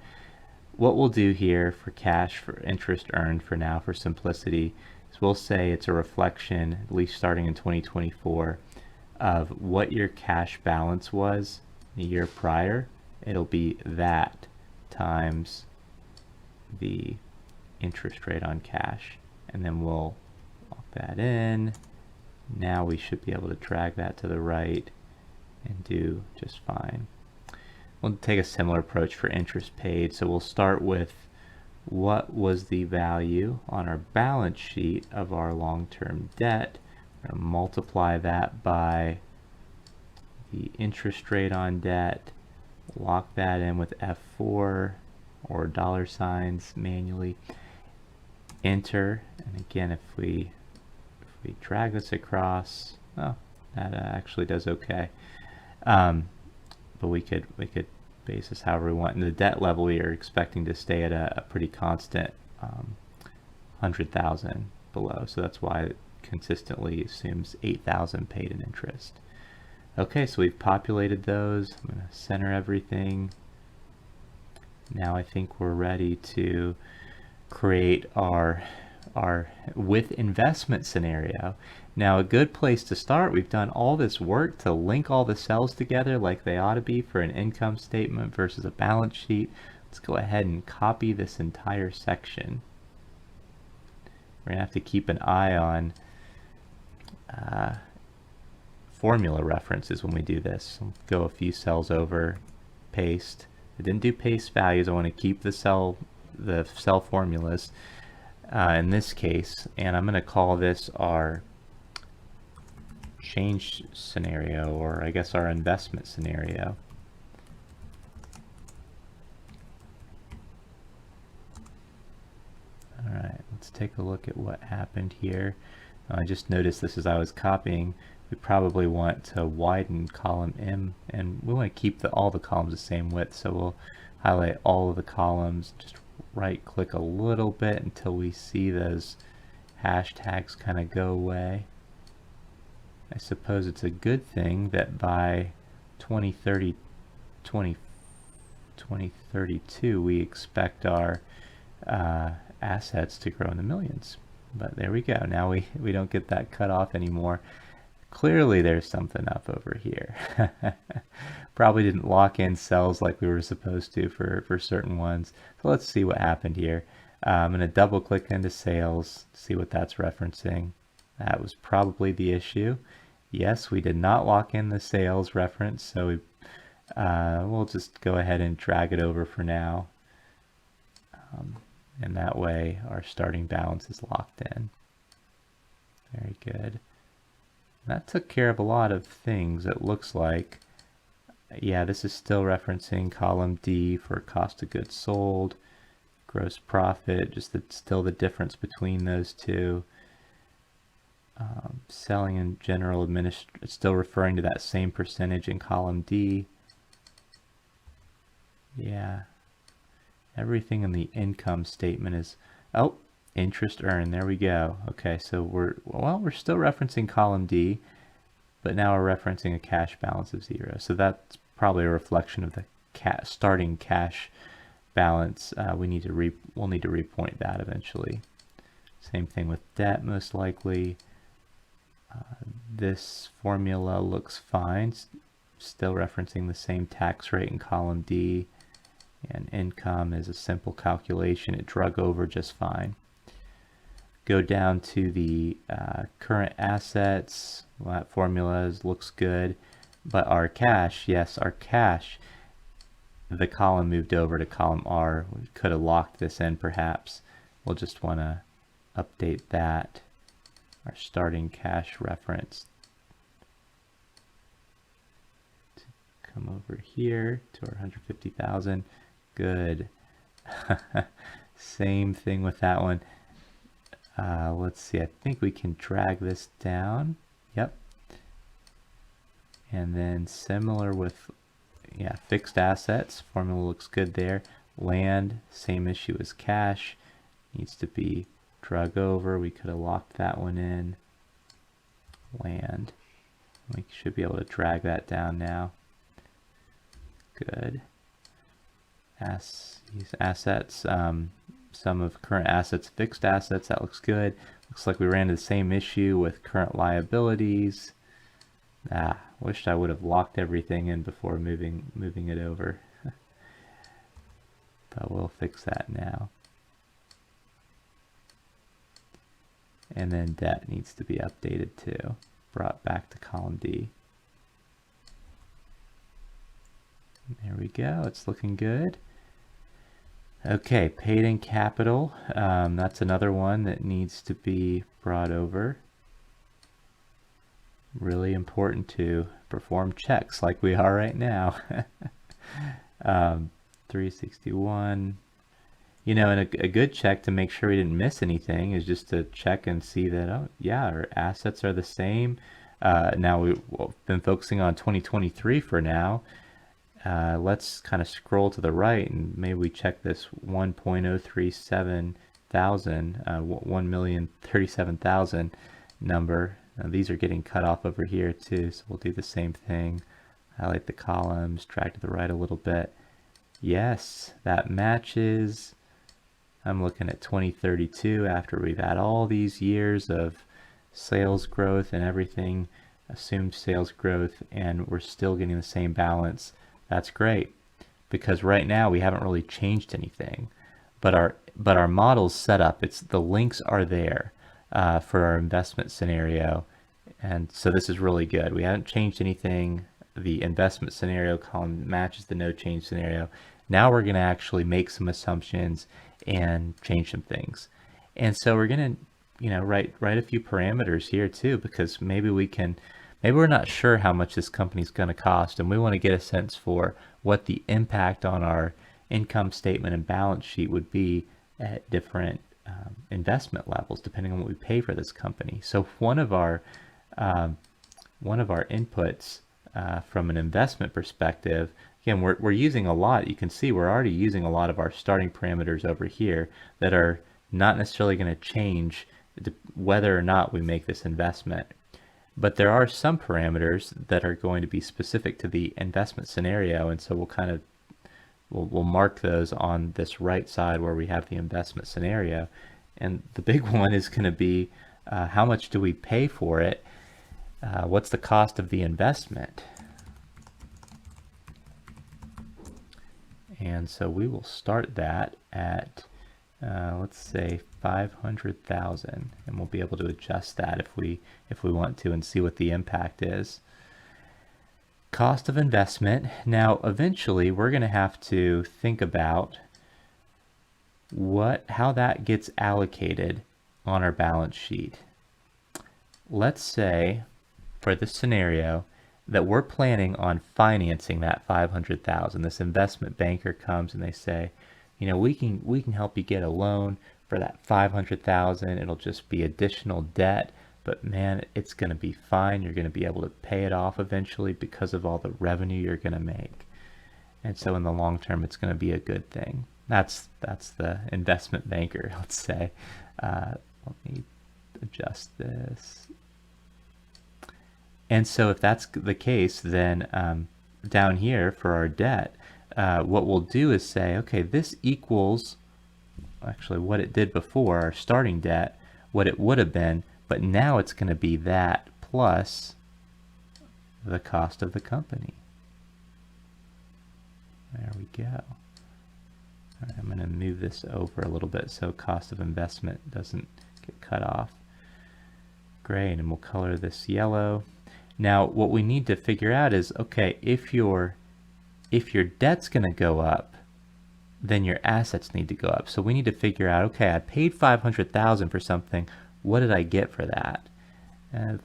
What we'll do here for cash for interest earned for now, for simplicity, is we'll say it's a reflection, at least starting in 2024, of what your cash balance was the year prior. It'll be that times the interest rate on cash, and then we'll lock that in. Now we should be able to drag that to the right and do just fine. We'll take a similar approach for interest paid. So we'll start with what was the value on our balance sheet of our long-term debt. We're going to multiply that by the interest rate on debt, lock that in with F4 or dollar signs manually, enter, and again if we drag this across, oh, that actually does okay. But we could base this however we want. And the debt level we are expecting to stay at a pretty constant 100,000 below, so that's why it consistently assumes 8,000 paid in interest. Okay, so we've populated those. I'm going to center everything. Now I think we're ready to create our with investment scenario. Now a good place to start, we've done all this work to link all the cells together like they ought to be for an income statement versus a balance sheet. Let's go ahead and copy this entire section. We're gonna have to keep an eye on formula references when we do this. I'll go a few cells over, paste. I didn't do paste values. I want to keep the cell formulas in this case, and I'm going to call this our change scenario, or I guess our investment scenario. All right, let's take a look at what happened here. I just noticed this as I was copying. We probably want to widen column M, and we want to keep all the columns the same width, so we'll highlight all of the columns, just right click a little bit until we see those hashtags kind of go away. I suppose it's a good thing that by 2032 we expect our assets to grow in the millions. But there we go. Now we don't get that cut off anymore. Clearly there's something up over here. Probably didn't lock in cells like we were supposed to for certain ones. So let's see what happened here. I'm going to double click into sales, see what that's referencing. That was probably the issue. Yes, we did not lock in the sales reference, so we'll just go ahead and drag it over for now. And that way our starting balance is locked in. Very good. That took care of a lot of things, it looks like. Yeah, this is still referencing column D for cost of goods sold, gross profit, just still the difference between those two. Selling and general it's still referring to that same percentage in column D. Yeah, everything in the income statement is, oh, interest earned, there we go. Okay, so we're still referencing column D, but now we're referencing a cash balance of 0. So that's probably a reflection of the starting cash balance. We'll need to repoint that eventually. Same thing with debt, most likely. This formula looks fine, still referencing the same tax rate in column D, and income is a simple calculation. It drug over just fine. Go down to the current assets. Well, that formula looks good, but our cash, yes, our cash, the column moved over to column R. We could have locked this in perhaps. We'll just want to update that. Our starting cash reference to come over here to our 150,000. Good. Same thing with that one. Let's see, I think we can drag this down. Yep. And then similar with, yeah, fixed assets, formula looks good there. Land, same issue as cash, needs to be drug over. We could have locked that one in. Land, we should be able to drag that down now. Good. These assets, some of current assets, fixed assets, that looks good. Looks like we ran into the same issue with current liabilities. Wished I would have locked everything in before moving it over. But we'll fix that now. And then debt needs to be updated too, brought back to column D. There we go, it's looking good. Okay, paid in capital, that's another one that needs to be brought over. Really important to perform checks like we are right now. 361. You know, and a good check to make sure we didn't miss anything is just to check and see that, oh yeah, our assets are the same. Now we've been focusing on 2023 for now. Let's kind of scroll to the right and maybe we check this 1.037 thousand, 1,037,000 number. These are getting cut off over here too, so we'll do the same thing. Highlight the columns, drag to the right a little bit. Yes, that matches. I'm looking at 2032 after we've had all these years of sales growth and everything, assumed sales growth, and we're still getting the same balance. That's great, because right now we haven't really changed anything, but our model's set up. It's the links are there for our investment scenario, and so this is really good. We haven't changed anything. The investment scenario column matches the no change scenario. Now we're going to actually make some assumptions and change some things, and so we're going to, you know, write a few parameters here too, because maybe we're not sure how much this company's going to cost, and we want to get a sense for what the impact on our income statement and balance sheet would be at different investment levels, depending on what we pay for this company. So one of our inputs from an investment perspective, again, we're using a lot. You can see we're already using a lot of our starting parameters over here that are not necessarily going to change whether or not we make this investment. But there are some parameters that are going to be specific to the investment scenario, and so we'll mark those on this right side where we have the investment scenario. And the big one is going to be how much do we pay for it? What's the cost of the investment? And so we will start that at let's say 500,000, and we'll be able to adjust that if we want to and see what the impact is. Cost of investment. Now eventually we're going to have to think about how that gets allocated on our balance sheet. Let's say for this scenario that we're planning on financing that 500,000. This investment banker comes and they say, you know, we can help you get a loan for that 500,000. It'll just be additional debt, but man, it's going to be fine. You're going to be able to pay it off eventually because of all the revenue you're going to make. And so in the long term, it's going to be a good thing. That's the investment banker, let's say. Let me adjust this. And so if that's the case, then down here for our debt, what we'll do is say, okay, this equals actually what it did before, our starting debt, what it would have been, but now it's going to be that plus the cost of the company. There we go. All right, I'm going to move this over a little bit so cost of investment doesn't get cut off. Great, and we'll color this yellow. Now what we need to figure out is, okay, if your debt's going to go up, then your assets need to go up. So we need to figure out, okay, I paid 500,000 for something. What did I get for that?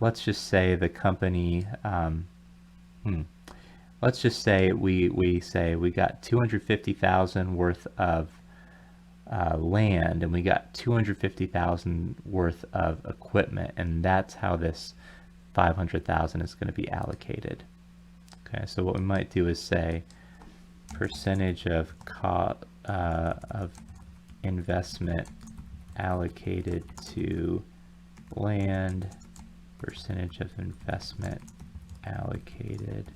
Let's just say the company, let's just say we got 250,000 worth of land, and we got 250,000 worth of equipment, and that's how this 500,000 is going to be allocated. Okay, so what we might do is say percentage of investment allocated to land, percentage of investment allocated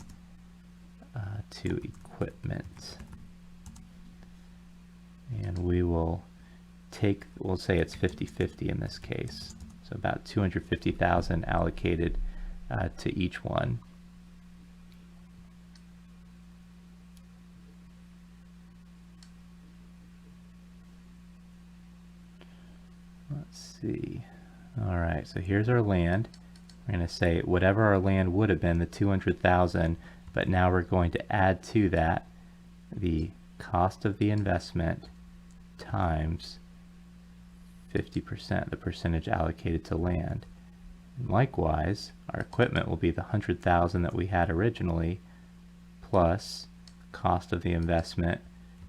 to equipment. And we will we'll say it's 50-50 in this case. So about 250,000 allocated to each one. Let's see. All right, so here's our land. We're going to say whatever our land would have been, the 200,000, but now we're going to add to that the cost of the investment times 50%, the percentage allocated to land. And likewise, our equipment will be the 100,000 that we had originally plus cost of the investment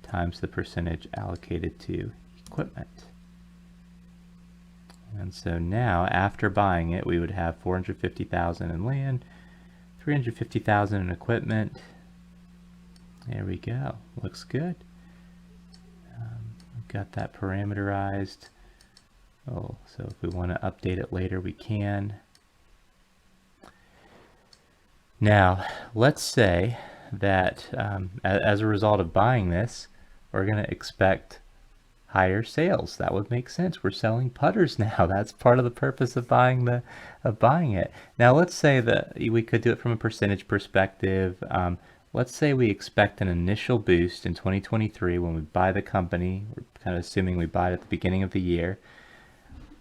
times the percentage allocated to equipment. And so now, after buying it, we would have 450,000 in land, 350,000 in equipment. There we go. Looks good. We've got that parameterized. Oh, so if we want to update it later, we can. Now, let's say that as a result of buying this, we're going to expect higher sales. That would make sense. We're selling putters now. That's part of the purpose of buying it. Now let's say that we could do it from a percentage perspective. Let's say we expect an initial boost in 2023 when we buy the company. We're kind of assuming we buy it at the beginning of the year.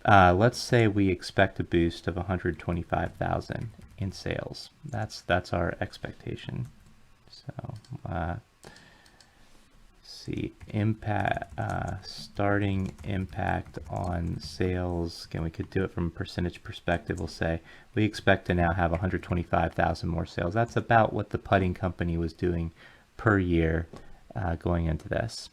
Let's say we expect a boost of 125,000 in sales. That's our expectation. So see, impact, starting impact on sales. Again, we could do it from a percentage perspective. We'll say we expect to now have 125,000 more sales. That's about what the putting company was doing per year going into this.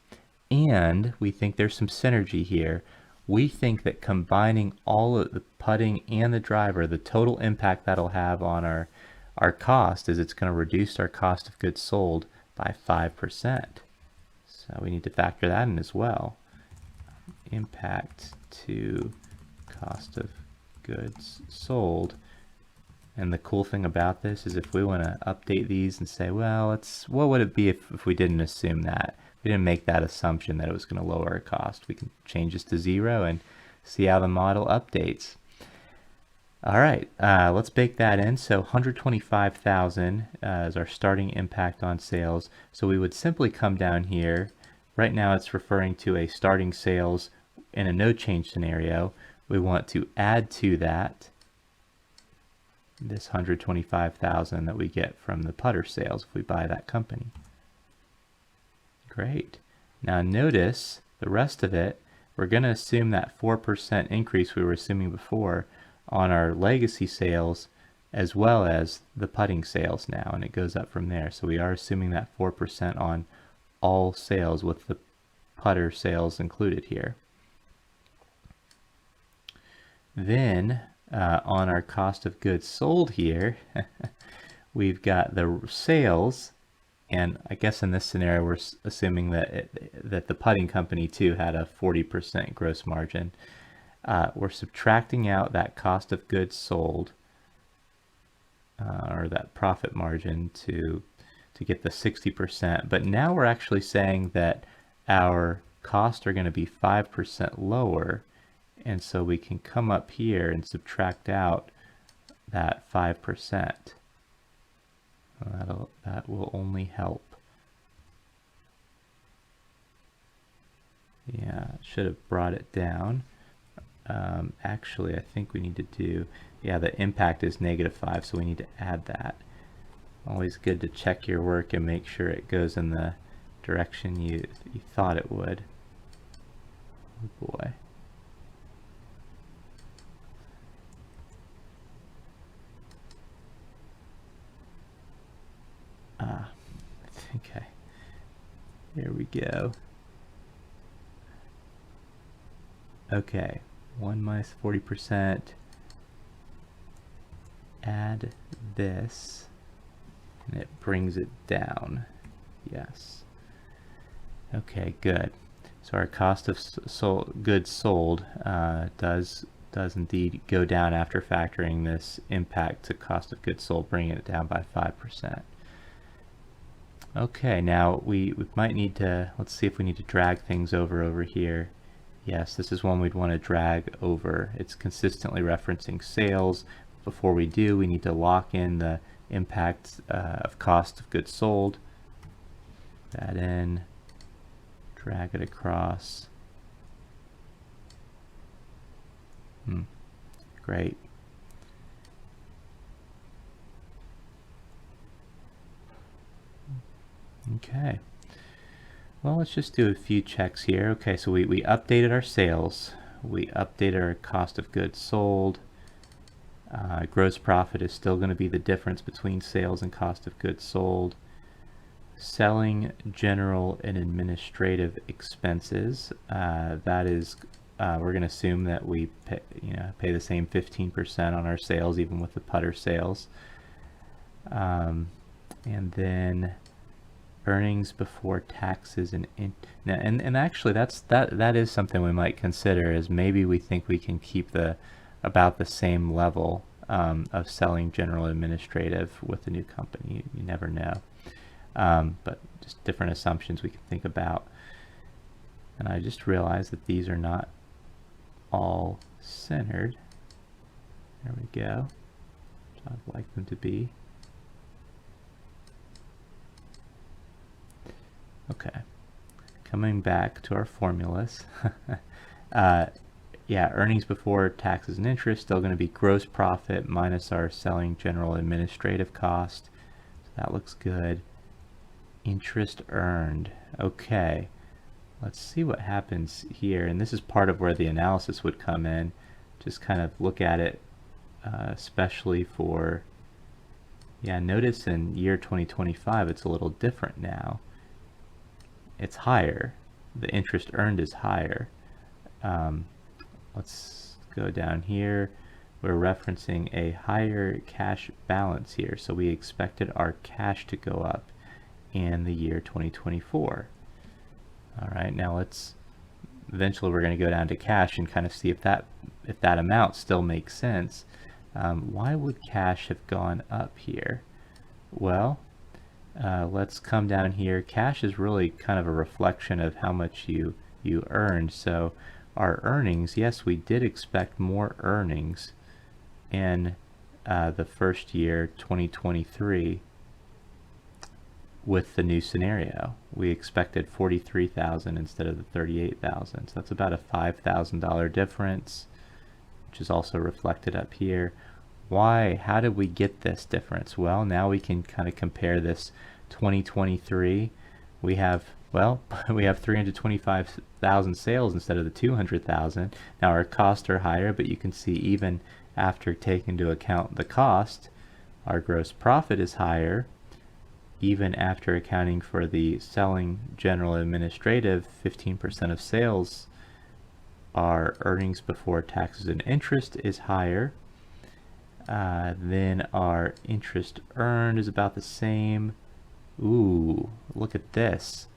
And we think there's some synergy here. We think that combining all of the putting and the driver, the total impact that'll have on our cost is it's going to reduce our cost of goods sold by 5%. So we need to factor that in as well. Impact to cost of goods sold. And the cool thing about this is if we want to update these and say, well, what would it be if we didn't assume that? We didn't make that assumption that it was going to lower our cost. We can change this to 0 and see how the model updates. All right, let's bake that in. So 125,000 is our starting impact on sales. So we would simply come down here. Right now it's referring to a starting sales in a no change scenario. We want to add to that this 125,000 that we get from the putter sales if we buy that company. Great. Now notice the rest of it, we're going to assume that 4% increase we were assuming before on our legacy sales as well as the putting sales now, and it goes up from there. So we are assuming that 4% on all sales with the putter sales included here. Then on our cost of goods sold here, we've got the sales, and I guess in this scenario we're assuming that that the putting company too had a 40% gross margin. We're subtracting out that cost of goods sold or that profit margin to get the 60%, but now we're actually saying that our costs are going to be 5% lower, and so we can come up here and subtract out that 5%. That will only help. Yeah, should have brought it down. Actually, I think we need to do, yeah, the impact is -5, so we need to add that. Always good to check your work and make sure it goes in the direction you thought it would. Oh boy. Okay. Here we go. Okay, 1 minus 40%, add this, and it brings it down. Yes. Okay, good. So our cost of goods sold does indeed go down after factoring this impact to cost of goods sold, bringing it down by 5%. Okay, now we might need to, let's see if we need to drag things over here. Yes, this is one we'd want to drag over. It's consistently referencing sales. Before we do, we need to lock in the impact of cost of goods sold. That in, drag it across. Great. Okay. Well, let's just do a few checks here. Okay, so we updated our sales. We updated our cost of goods sold. Gross profit is still going to be the difference between sales and cost of goods sold. Selling, general, and administrative expenses. That is, we're going to assume that we pay the same 15% on our sales, even with the putter sales. And then earnings before taxes and actually that is something we might consider, is maybe we think we can keep about the same level of selling, general, administrative with the new company. You never know, but just different assumptions we can think about. And I just realized that these are not all centered. There we go. So I'd like them to be. Okay, coming back to our formulas. Yeah, earnings before taxes and interest still going to be gross profit minus our selling, general, administrative cost. So that looks good. Interest earned. Okay, let's see what happens here. And this is part of where the analysis would come in. Just kind of look at it, especially for, yeah, notice in year 2025 it's a little different now. It's higher. The interest earned is higher. Let's go down here. We're referencing a higher cash balance here, so we expected our cash to go up in the year 2024. All right, now eventually we're going to go down to cash and kind of see if that amount still makes sense. Why would cash have gone up here? Well, let's come down here. Cash is really kind of a reflection of how much you earned. So our earnings, yes, we did expect more earnings in the first year, 2023, with the new scenario. We expected 43,000 instead of the 38,000. So that's about a $5,000 difference, which is also reflected up here. Why? How did we get this difference? Well, now we can kind of compare this 2023. We have 325,000 sales instead of the 200,000. Now our costs are higher, but you can see even after taking into account the cost, our gross profit is higher. Even after accounting for the selling, general, administrative, 15% of sales, our earnings before taxes and interest is higher. Then our interest earned is about the same. Ooh, look at this.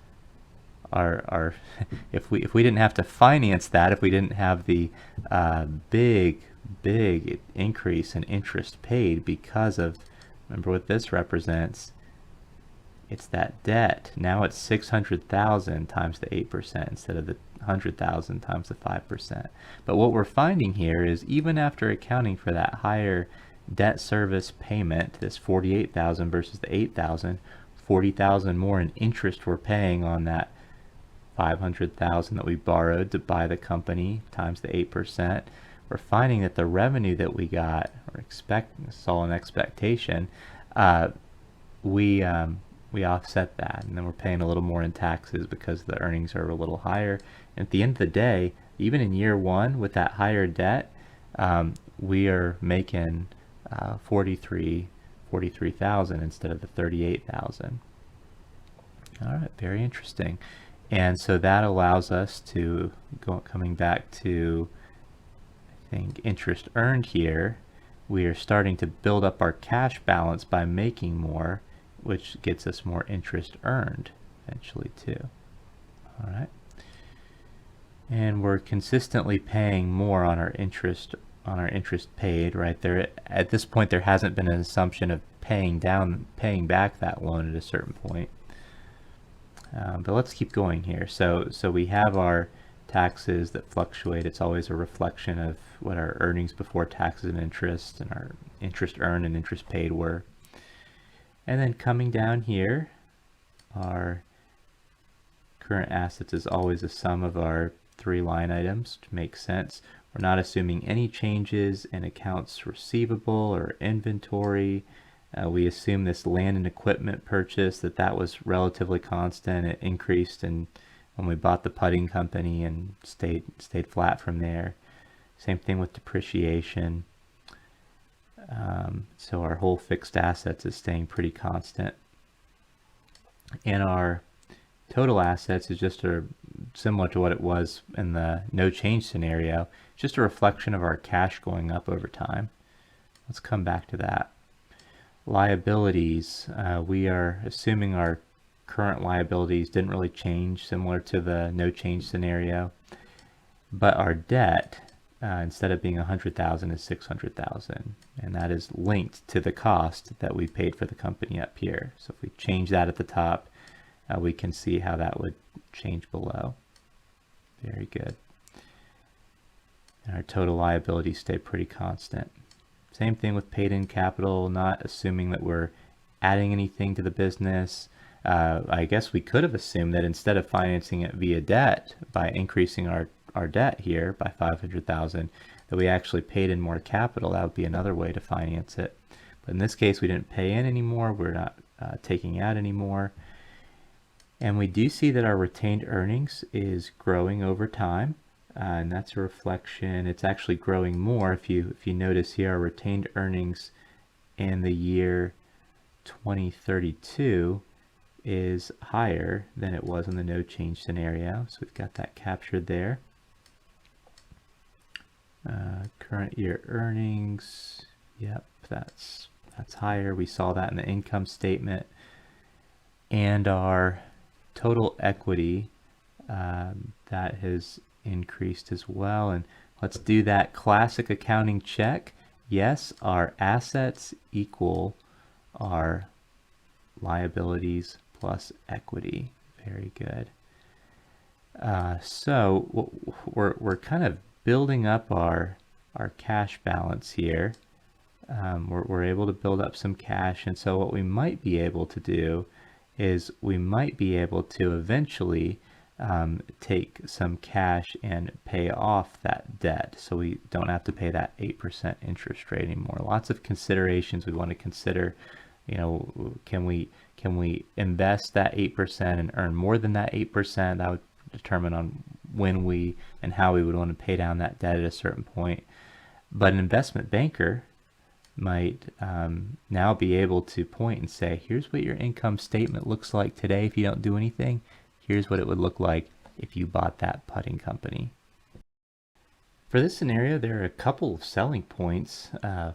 Our if we didn't have to finance that, if we didn't have the big increase in interest paid because of, remember what this represents, it's that debt. Now it's 600,000 times the 8% instead of the 100,000 times the 5%. But what we're finding here is even after accounting for that higher debt service payment, this 48,000 versus the 8,000, 40,000 more in interest we're paying on that 500,000 that we borrowed to buy the company times the 8%. We're finding that the revenue that we got, or saw an expectation, we offset that, and then we're paying a little more in taxes because the earnings are a little higher. And at the end of the day, even in year one with that higher debt, we are making 43,000 instead of the 38,000. All right, very interesting. And so that allows us to coming back to, I think, interest earned here. We are starting to build up our cash balance by making more, which gets us more interest earned eventually too. All right. And we're consistently paying more on our interest paid, right? There at this point there hasn't been an assumption of paying back that loan at a certain point. But let's keep going here. So we have our taxes that fluctuate. It's always a reflection of what our earnings before taxes and interest our interest earned and interest paid were. And then coming down here, our current assets is always a sum of our 3 line items to make sense. We're not assuming any changes in accounts receivable or inventory. We assume this land and equipment purchase that was relatively constant. It increased when we bought the putting company and stayed flat from there. Same thing with depreciation. So our whole fixed assets is staying pretty constant. And our total assets is just similar to what it was in the no change scenario, just a reflection of our cash going up over time. Let's come back to that. Liabilities, we are assuming our current liabilities didn't really change, similar to the no change scenario, but our debt, instead of being 100,000 is 600,000, and that is linked to the cost that we paid for the company up here. So if we change that at the top, we can see how that would change below. Very good. And our total liabilities stay pretty constant. Same thing with paid in capital, not assuming that we're adding anything to the business. I guess we could have assumed that instead of financing it via debt by increasing our debt here by 500,000, that we actually paid in more capital. That would be another way to finance it. But in this case, we didn't pay in anymore. We're not taking out anymore. And we do see that our retained earnings is growing over time, and that's a reflection. It's actually growing more. If you notice here, our retained earnings in the year 2032 is higher than it was in the no change scenario. So we've got that captured there. Current year earnings, yep, that's higher. We saw that in the income statement. And our total equity, that has increased as well. And let's do that classic accounting check. Yes, our assets equal our liabilities plus equity. Very good. So we're kind of building up our cash balance here. We're able to build up some cash, and so what we might be able to do is we might be able to eventually take some cash and pay off that debt, so we don't have to pay that 8% interest rate anymore. Lots of considerations we want to consider. You know, can we invest that 8% and earn more than that 8%? That would determine on when we and how we would want to pay down that debt at a certain point. But an investment banker might now be able to point and say, here's what your income statement looks like today if you don't do anything. Here's what it would look like if you bought that putting company. For this scenario, there are a couple of selling points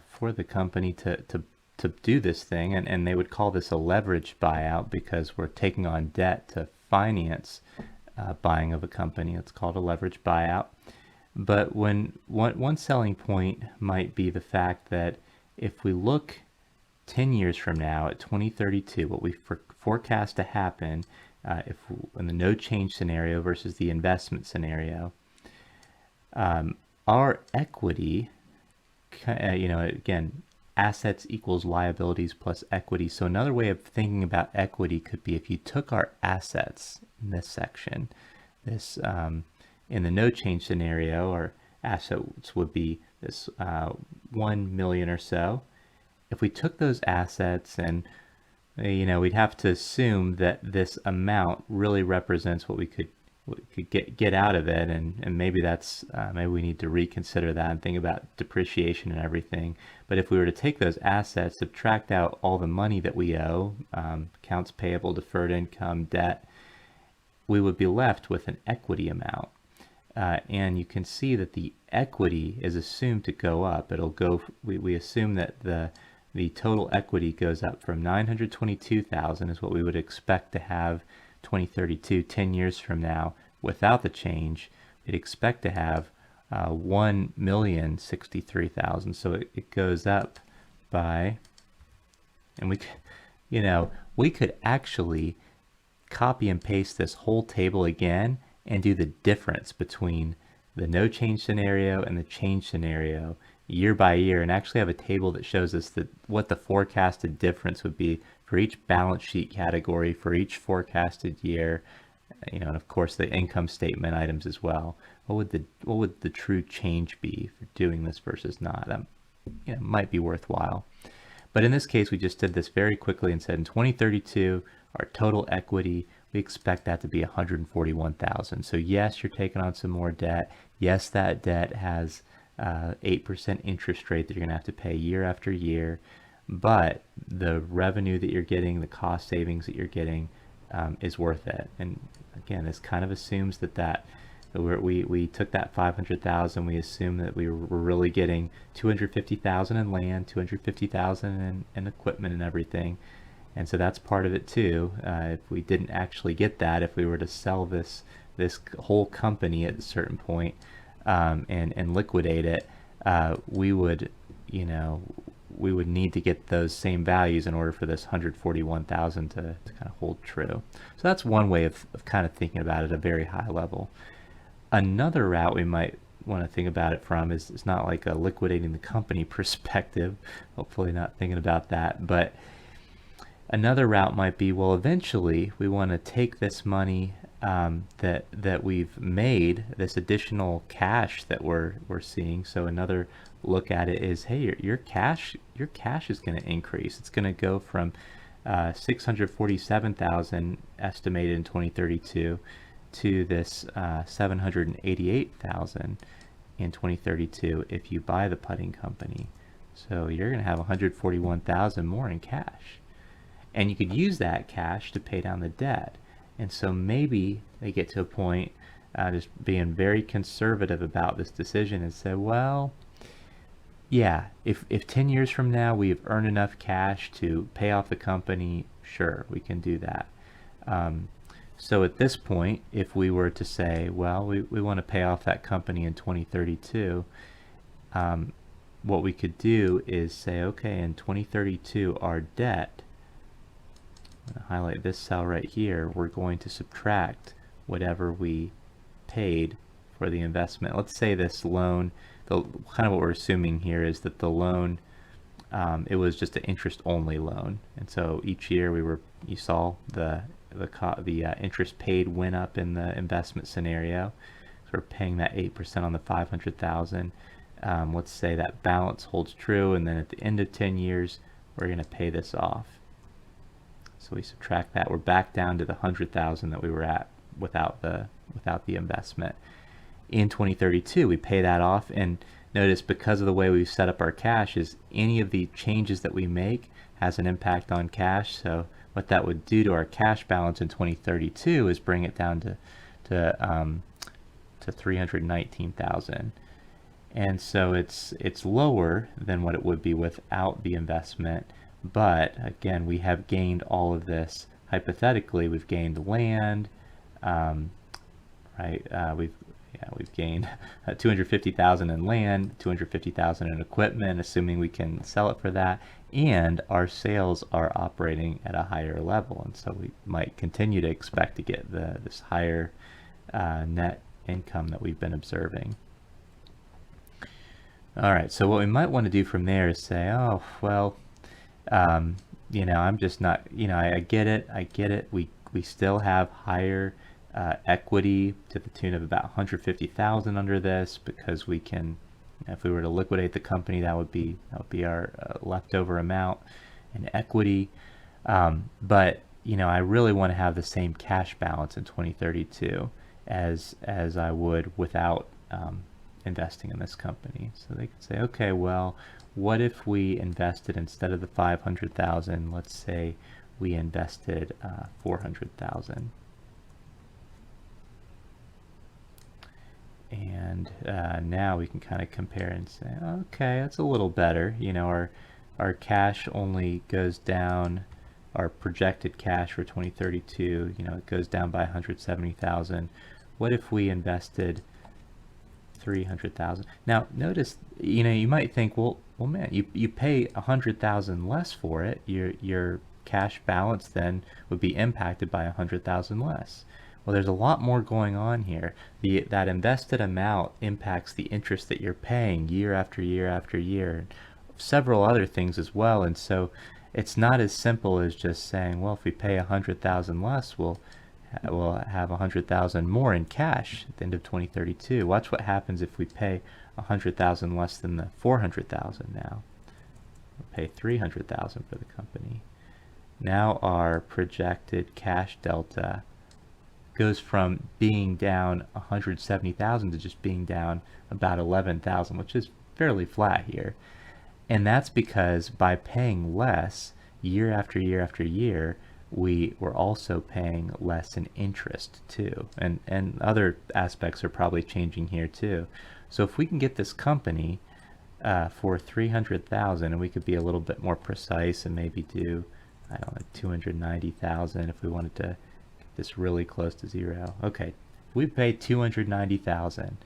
for the company to do this thing, and they would call this a leverage buyout because we're taking on debt to finance buying of a company. It's called a leverage buyout. But one selling point might be the fact that if we look 10 years from now at 2032, what we forecast to happen in the no change scenario versus the investment scenario, our equity, again, assets equals liabilities plus equity. So another way of thinking about equity could be if you took our assets in this section, in the no change scenario, our assets would be this 1 million or so. If we took those assets and we'd have to assume that this amount really represents what we could get out of it, and maybe that's maybe we need to reconsider that and think about depreciation and everything. But if we were to take those assets, subtract out all the money that we owe, accounts payable, deferred income, debt, we would be left with an equity amount. And you can see that the equity is assumed to go up. It'll go, we assume that the total equity goes up from 922,000 is what we would expect to have 2032, 10 years from now. Without the change, we'd expect to have 1,063,000. So it goes up by, and we could actually copy and paste this whole table again and do the difference between the no change scenario and the change scenario year by year, and actually have a table that shows us what the forecasted difference would be for each balance sheet category for each forecasted year, and of course the income statement items as well. What would the true change be for doing this versus not? That might be worthwhile. But in this case, we just did this very quickly and said in 2032, our total equity, we expect that to be 141,000. So yes, you're taking on some more debt. Yes, that debt has 8% interest rate that you're going to have to pay year after year. But the revenue that you're getting, the cost savings that you're getting is worth it. And again, this kind of assumes that we took that 500,000, we assumed that we were really getting 250,000 in land, 250,000 in equipment and everything. And so that's part of it too. If we didn't actually get that, if we were to sell this whole company at a certain point and liquidate it, we would need to get those same values in order for this 141,000 to kind of hold true. So that's one way of kind of thinking about it at a very high level. Another route we might want to think about it from is it's not like a liquidating the company perspective, hopefully not thinking about that, but another route might be, well, eventually we want to take this money that we've made, this additional cash that we're seeing. So another look at it is, hey, your cash is going to increase. It's going to go from 647,000 estimated in 2032 to this 788,000 in 2032 if you buy the putting company. So you're going to have 141,000 more in cash. And you could use that cash to pay down the debt. And so maybe they get to a point just being very conservative about this decision and say, well, yeah, if 10 years from now we've earned enough cash to pay off the company, sure, we can do that. So at this point, if we were to say, well, we want to pay off that company in 2032, what we could do is say, okay, in 2032, our debt, I'm going to highlight this cell right here, we're going to subtract whatever we paid for the investment. Let's say this loan, kind of what we're assuming here is that the loan, it was just an interest-only loan. And so each year you saw the interest paid went up in the investment scenario. So we're paying that 8% on the 500,000. Let's say that balance holds true, and then at the end of 10 years, we're going to pay this off. So we subtract that. We're back down to the 100,000 that we were at without the investment. In 2032, we pay that off, and notice because of the way we've set up our cash is any of the changes that we make has an impact on cash. So what that would do to our cash balance in 2032 is bring it down to 319,000. And so it's lower than what it would be without the investment. But again, we have gained all of this. Hypothetically, we've gained land, right? We've gained 250,000 in land, 250,000 in equipment, assuming we can sell it for that, and our sales are operating at a higher level, and so we might continue to expect to get this higher net income that we've been observing. All right, so what we might want to do from there is say, oh, well, I'm just not, I get it. We still have higher equity to the tune of about 150,000 under this, because we can, if we were to liquidate the company, that would be our leftover amount in equity. But I really want to have the same cash balance in 2032 as I would without investing in this company. So they could say, okay, well, what if we invested, instead of the 500,000, let's say we invested 400,000. And now we can kind of compare and say, okay, that's a little better. You know, our cash only goes down, our projected cash for 2032, you know, it goes down by 170,000. What if we invested 300,000? Now notice, you know, you might think, well man, you pay 100,000 less for it. Your cash balance then would be impacted by 100,000 less. Well, there's a lot more going on here. That invested amount impacts the interest that you're paying year after year after year, several other things as well. And so it's not as simple as just saying, well, if we pay 100,000 less, we'll have 100,000 more in cash at the end of 2032. Watch what happens if we pay 100,000 less than the 400,000 now. We'll pay 300,000 for the company. Now our projected cash delta goes from being down 170,000 to just being down about 11,000, which is fairly flat here. And that's because by paying less year after year after year, we were also paying less in interest too. And other aspects are probably changing here too. So if we can get this company for 300,000, and we could be a little bit more precise and maybe do, I don't know, 290,000 if we wanted to get this really close to zero. Okay, if we pay 290,000,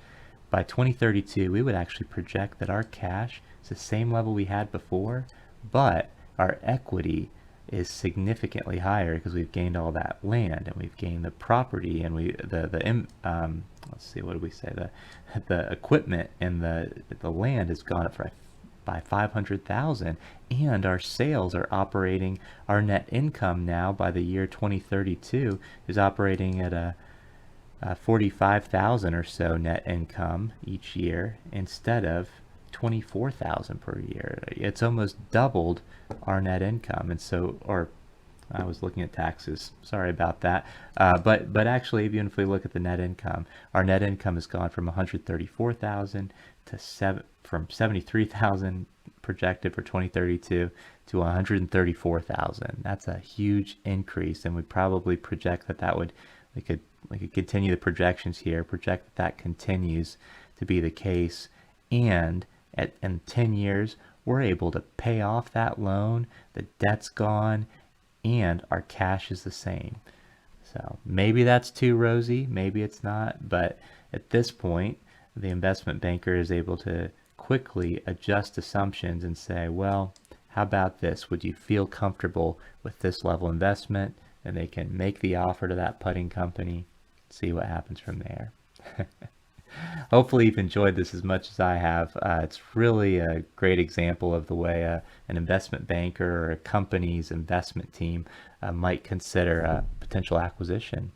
by 2032 we would actually project that our cash is the same level we had before, but our equity is significantly higher because we've gained all that land and we've gained the property, and let's see, what did we say, the equipment and the land has gone up by 500,000, and our sales are operating, our net income now by the year 2032 is operating at a 45,000 or so net income each year instead of 24,000 per year. It's almost doubled our net income. And so, or I was looking at taxes, sorry about that. But actually, even if we look at the net income, our net income has gone from 134,000 to from 73,000 projected for 2032 to 134,000. That's a huge increase, and we probably project we could continue the projections here, project that continues to be the case, and in 10 years we're able to pay off that loan, the debt's gone, and our cash is the same. So maybe that's too rosy, maybe it's not, but at this point the investment banker is able to quickly adjust assumptions and say, well, how about this? Would you feel comfortable with this level investment? And they can make the offer to that putting company, see what happens from there. Hopefully you've enjoyed this as much as I have. It's really a great example of the way an investment banker or a company's investment team might consider a potential acquisition.